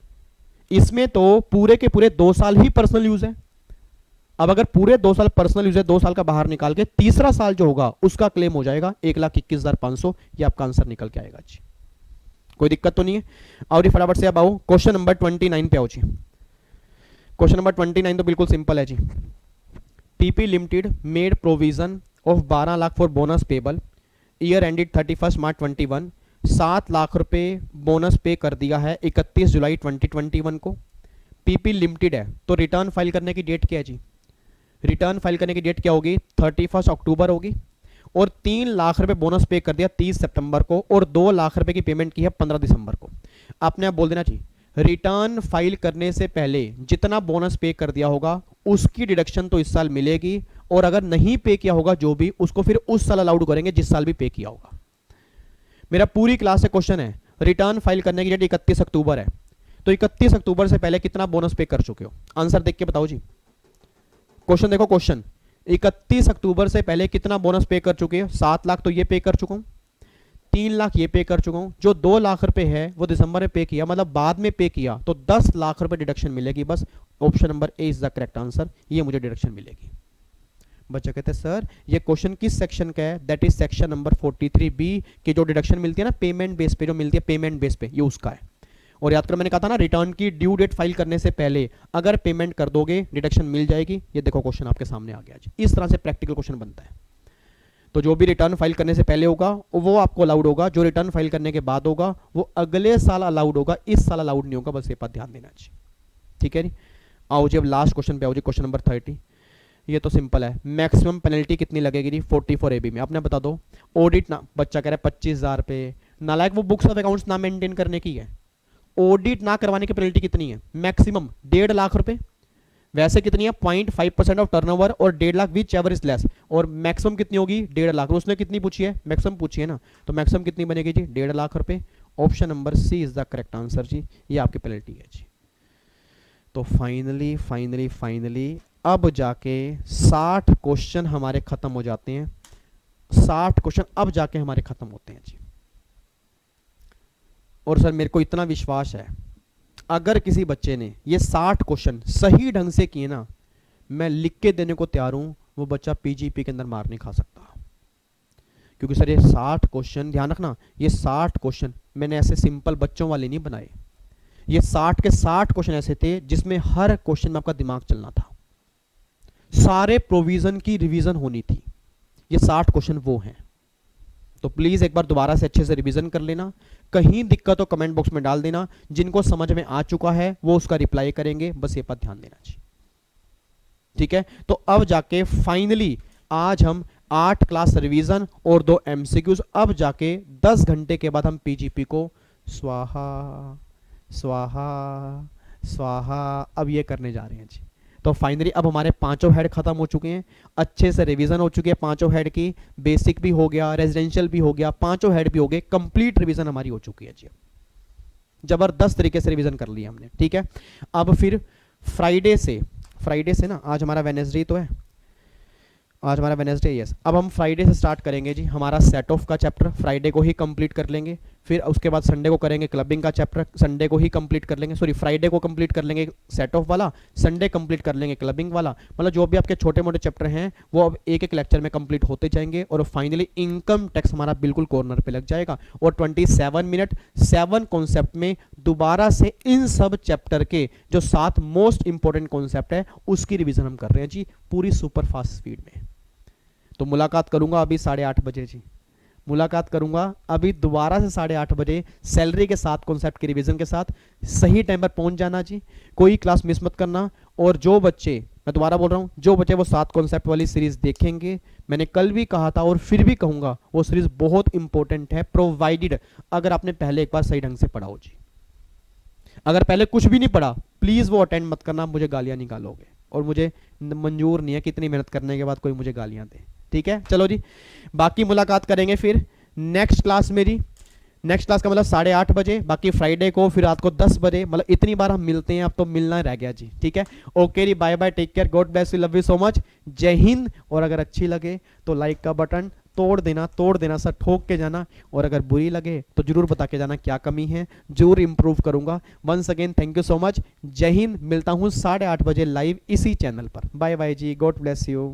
इसमें तो पूरे के पूरे 2 साल ही पर्सनल यूज है। अब अगर पूरे 2 साल पर्सनल यूज है, 2 साल का बाहर निकाल के तीसरा साल जो होगा उसका क्लेम हो जाएगा 1,21,500। ये आपका आंसर निकल के आएगा जी, कोई दिक्कत तो नहीं है। और फटाफट से अब आओ क्वेश्चन नंबर 29 पे आओ जी। क्वेश्चन नंबर 29 तो बिल्कुल सिंपल है जी। PP limited made provision of 12 lakh for bonus payable, year ended 31 मार्च 21। 7 लाख रुपए बोनस पे कर दिया है 31 जुलाई 2021 को। PP लिमिटेड है तो रिटर्न फाइल करने की डेट क्या है जी? रिटर्न फाइल करने की डेट क्या होगी? 31 अक्टूबर होगी। और 3 लाख रुपए बोनस पे कर दिया 30 सितंबर को, और 2 लाख रुपए की पेमेंट की है 15 दिसंबर को। आपने आप बोल देना चाहिए रिटर्न फाइल करने से पहले जितना बोनस पे कर दिया होगा उसकी डिडक्शन तो इस साल मिलेगी, और अगर नहीं पे किया होगा जो भी, उसको फिर उस साल अलाउड करेंगे जिस साल भी पे किया होगा। मेरा पूरी क्लास से क्वेश्चन है, रिटर्न फाइल करने की डेट 31 अक्टूबर है, तो 31 अक्टूबर से पहले कितना बोनस पे कर चुके हो? आंसर देख के बताओ जी। क्वेश्चन देखो, क्वेश्चन 31 अक्टूबर से पहले कितना बोनस पे कर चुके हो? 7 लाख तो ये पे कर चुका हूं, 3 लाख ये पे कर चुका हूं, जो 2 लाख रुपए है वो दिसंबर में पे किया, मतलब बाद में पे किया, तो 10 लाख रुपए डिडक्शन मिलेगी बस। Option number A is the correct answer, ये मुझे डिडक्शन मिलेगी। बच्चा कहते हैं सर ये क्वेश्चन किस सेक्शन का है? That is section number 43B की जो डिडक्शन मिलती है ना पेमेंट बेस पे, जो मिलती है पेमेंट बेस पे, ये उसका है। और याद करो मैंने कहा था ना रिटर्न की ड्यू डेट फाइल करने से पहले अगर पेमेंट कर दोगे डिडक्शन मिल जाएगी। ये देखो क्वेश्चन आपके सामने आ गया जी। इस तरह से प्रैक्टिकल क्वेश्चन बनता है। तो जो भी रिटर्न फाइल करने से पहले होगा वो आपको अलाउड होगा, जो रिटर्न फाइल करने के बाद होगा वो अगले साल अलाउड होगा, इस साल अलाउड नहीं होगा, बस ये बात ध्यान देना चाहिए। ठीक है जी। आओ जी अब लास्ट क्वेश्चन पे आओ जी, क्वेश्चन नंबर 30। ये तो सिंपल है, मैक्सिमम पेनल्टी कितनी लगेगी जी 44AB में? आपने बता दो। ऑडिट ना, बच्चा कह रहा है 25,000 पे, नालायक वो बुक्स ऑफ अकाउंट्स ना मेंटेन करने की है। ऑडिट ना करवाने की पेनल्टी कितनी है? मैक्सिमम 1.5 लाख रुपए, वैसे कितनी है 0.5% ऑफ टर्नओवर, और 1.5 lakh which ever is less, और मैक्सिमम कितनी होगी 1.5 लाख। उसने कितनी पूछी है? मैक्सिमम पूछी है ना, तो मैक्सिमम कितनी बनेगी जी 1.5 लाख रुपए। Option number C is the correct answer जी, ये आपकी पेनल्टी है जी। तो फाइनली फाइनली फाइनली अब जाके 60 क्वेश्चन हमारे खत्म हो जाते हैं, 60 क्वेश्चन अब जाके हमारे खत्म होते हैं जी। और सर मेरे को इतना विश्वास है, अगर किसी बच्चे ने ये 60 क्वेश्चन सही ढंग से किए ना, मैं लिख के देने को तैयार हूं, वो बच्चा पीजीपी के अंदर मार नहीं खा सकता। क्योंकि सर ये 60 क्वेश्चन, ध्यान रखना, ये 60 क्वेश्चन मैंने ऐसे सिंपल बच्चों वाले नहीं बनाए, ये 60 के 60 क्वेश्चन ऐसे थे जिसमें हर क्वेश्चन में आपका दिमाग चलना था, सारे प्रोविजन की रिवीजन होनी थी। ये 60 क्वेश्चन वो हैं। तो प्लीज एक बार दोबारा से अच्छे से रिवीजन कर लेना, कहीं दिक्कत हो कमेंट बॉक्स में डाल देना, जिनको समझ में आ चुका है वो उसका रिप्लाई करेंगे, बस ये पर ध्यान देना चाहिए, ठीक है। तो अब जाके फाइनली आज हम 8 क्लास रिवीजन और 2 एमसीक्यूज, अब जाके 10 घंटे के बाद हम पीजीपी को स्वाहा स्वाहा स्वाहा अब ये करने जा रहे हैं जी। तो फाइनली अब हमारे पांचों हेड खत्म हो चुके हैं, अच्छे से रिवीजन हो चुकी है पांचों हेड की, बेसिक भी हो गया, रेजिडेंशियल भी हो गया, पांचों हेड भी हो गए, कंप्लीट रिवीजन हमारी हो चुकी है जी। जबरदस्त तरीके से रिवीजन कर लिया हमने, ठीक है। अब फिर फ्राइडे से ना, आज हमारा वेडनेसडे तो है, आज हमारा वेडनेसडे, यस। अब हम फ्राइडे से स्टार्ट करेंगे जी, हमारा सेट ऑफ का चैप्टर फ्राइडे को ही कंप्लीट कर लेंगे, फिर उसके बाद संडे को करेंगे क्लबिंग का चैप्टर, संडे को ही कंप्लीट कर लेंगे, सॉरी फ्राइडे को कंप्लीट कर लेंगे सेट ऑफ वाला, संडे कंप्लीट कर लेंगे क्लबिंग वाला। मतलब जो भी आपके छोटे मोटे चैप्टर हैं वो अब एक एक लेक्चर में कंप्लीट होते जाएंगे, और फाइनली इनकम टैक्स हमारा बिल्कुल कॉर्नर पे लग जाएगा, और 27 मिनट 7 कॉन्सेप्ट में दोबारा से इन सब चैप्टर के जो 7 मोस्ट इंपॉर्टेंट कॉन्सेप्ट है उसकी रिविजन हम कर रहे हैं जी, पूरी सुपर फास्ट स्पीड में। तो मुलाकात करूंगा अभी 8:30 बजे जी, मुलाकात करूंगा अभी दोबारा से 8:30 बजे सैलरी के साथ, कॉन्सेप्ट के रिवीजन के साथ। सही टाइम पर पहुंच जाना जी, कोई क्लास मिस मत करना। और जो बच्चे, मैं दोबारा बोल रहा हूं, जो बच्चे वो 7 कॉन्सेप्ट वाली सीरीज देखेंगे, मैंने कल भी कहा था और फिर भी कहूंगा, वो सीरीज बहुत इंपॉर्टेंट है, प्रोवाइडेड अगर आपने पहले एक बार सही ढंग से पढ़ा हो जी। अगर पहले कुछ भी नहीं पढ़ा, प्लीज वो अटेंड मत करना, मुझे गालियां निकालोगे, और मुझे मंजूर नहीं है कि इतनी मेहनत करने के बाद कोई मुझे गालियां दे, ठीक है। चलो जी, बाकी मुलाकात करेंगे फिर नेक्स्ट क्लास मेरी, नेक्स्ट क्लास का मतलब 8:30 बजे, बाकी फ्राइडे को फिर रात को 10 बजे, मतलब इतनी बार हम मिलते हैं, अब तो मिलना रह गया जी, ठीक है। ओके जी, bye bye, take care, God bless you, love you so much, जय हिंद। और अगर अच्छी लगे तो लाइक का बटन तोड़ देना सर, ठोक के जाना, और अगर बुरी लगे तो जरूर बता के जाना क्या कमी है, जरूर इंप्रूव करूंगा। Once again thank you so much, जय हिंद। मिलता हूं 8:30 बजे लाइव इसी चैनल पर। बाय बाय जी, गॉड ब्लेस यू।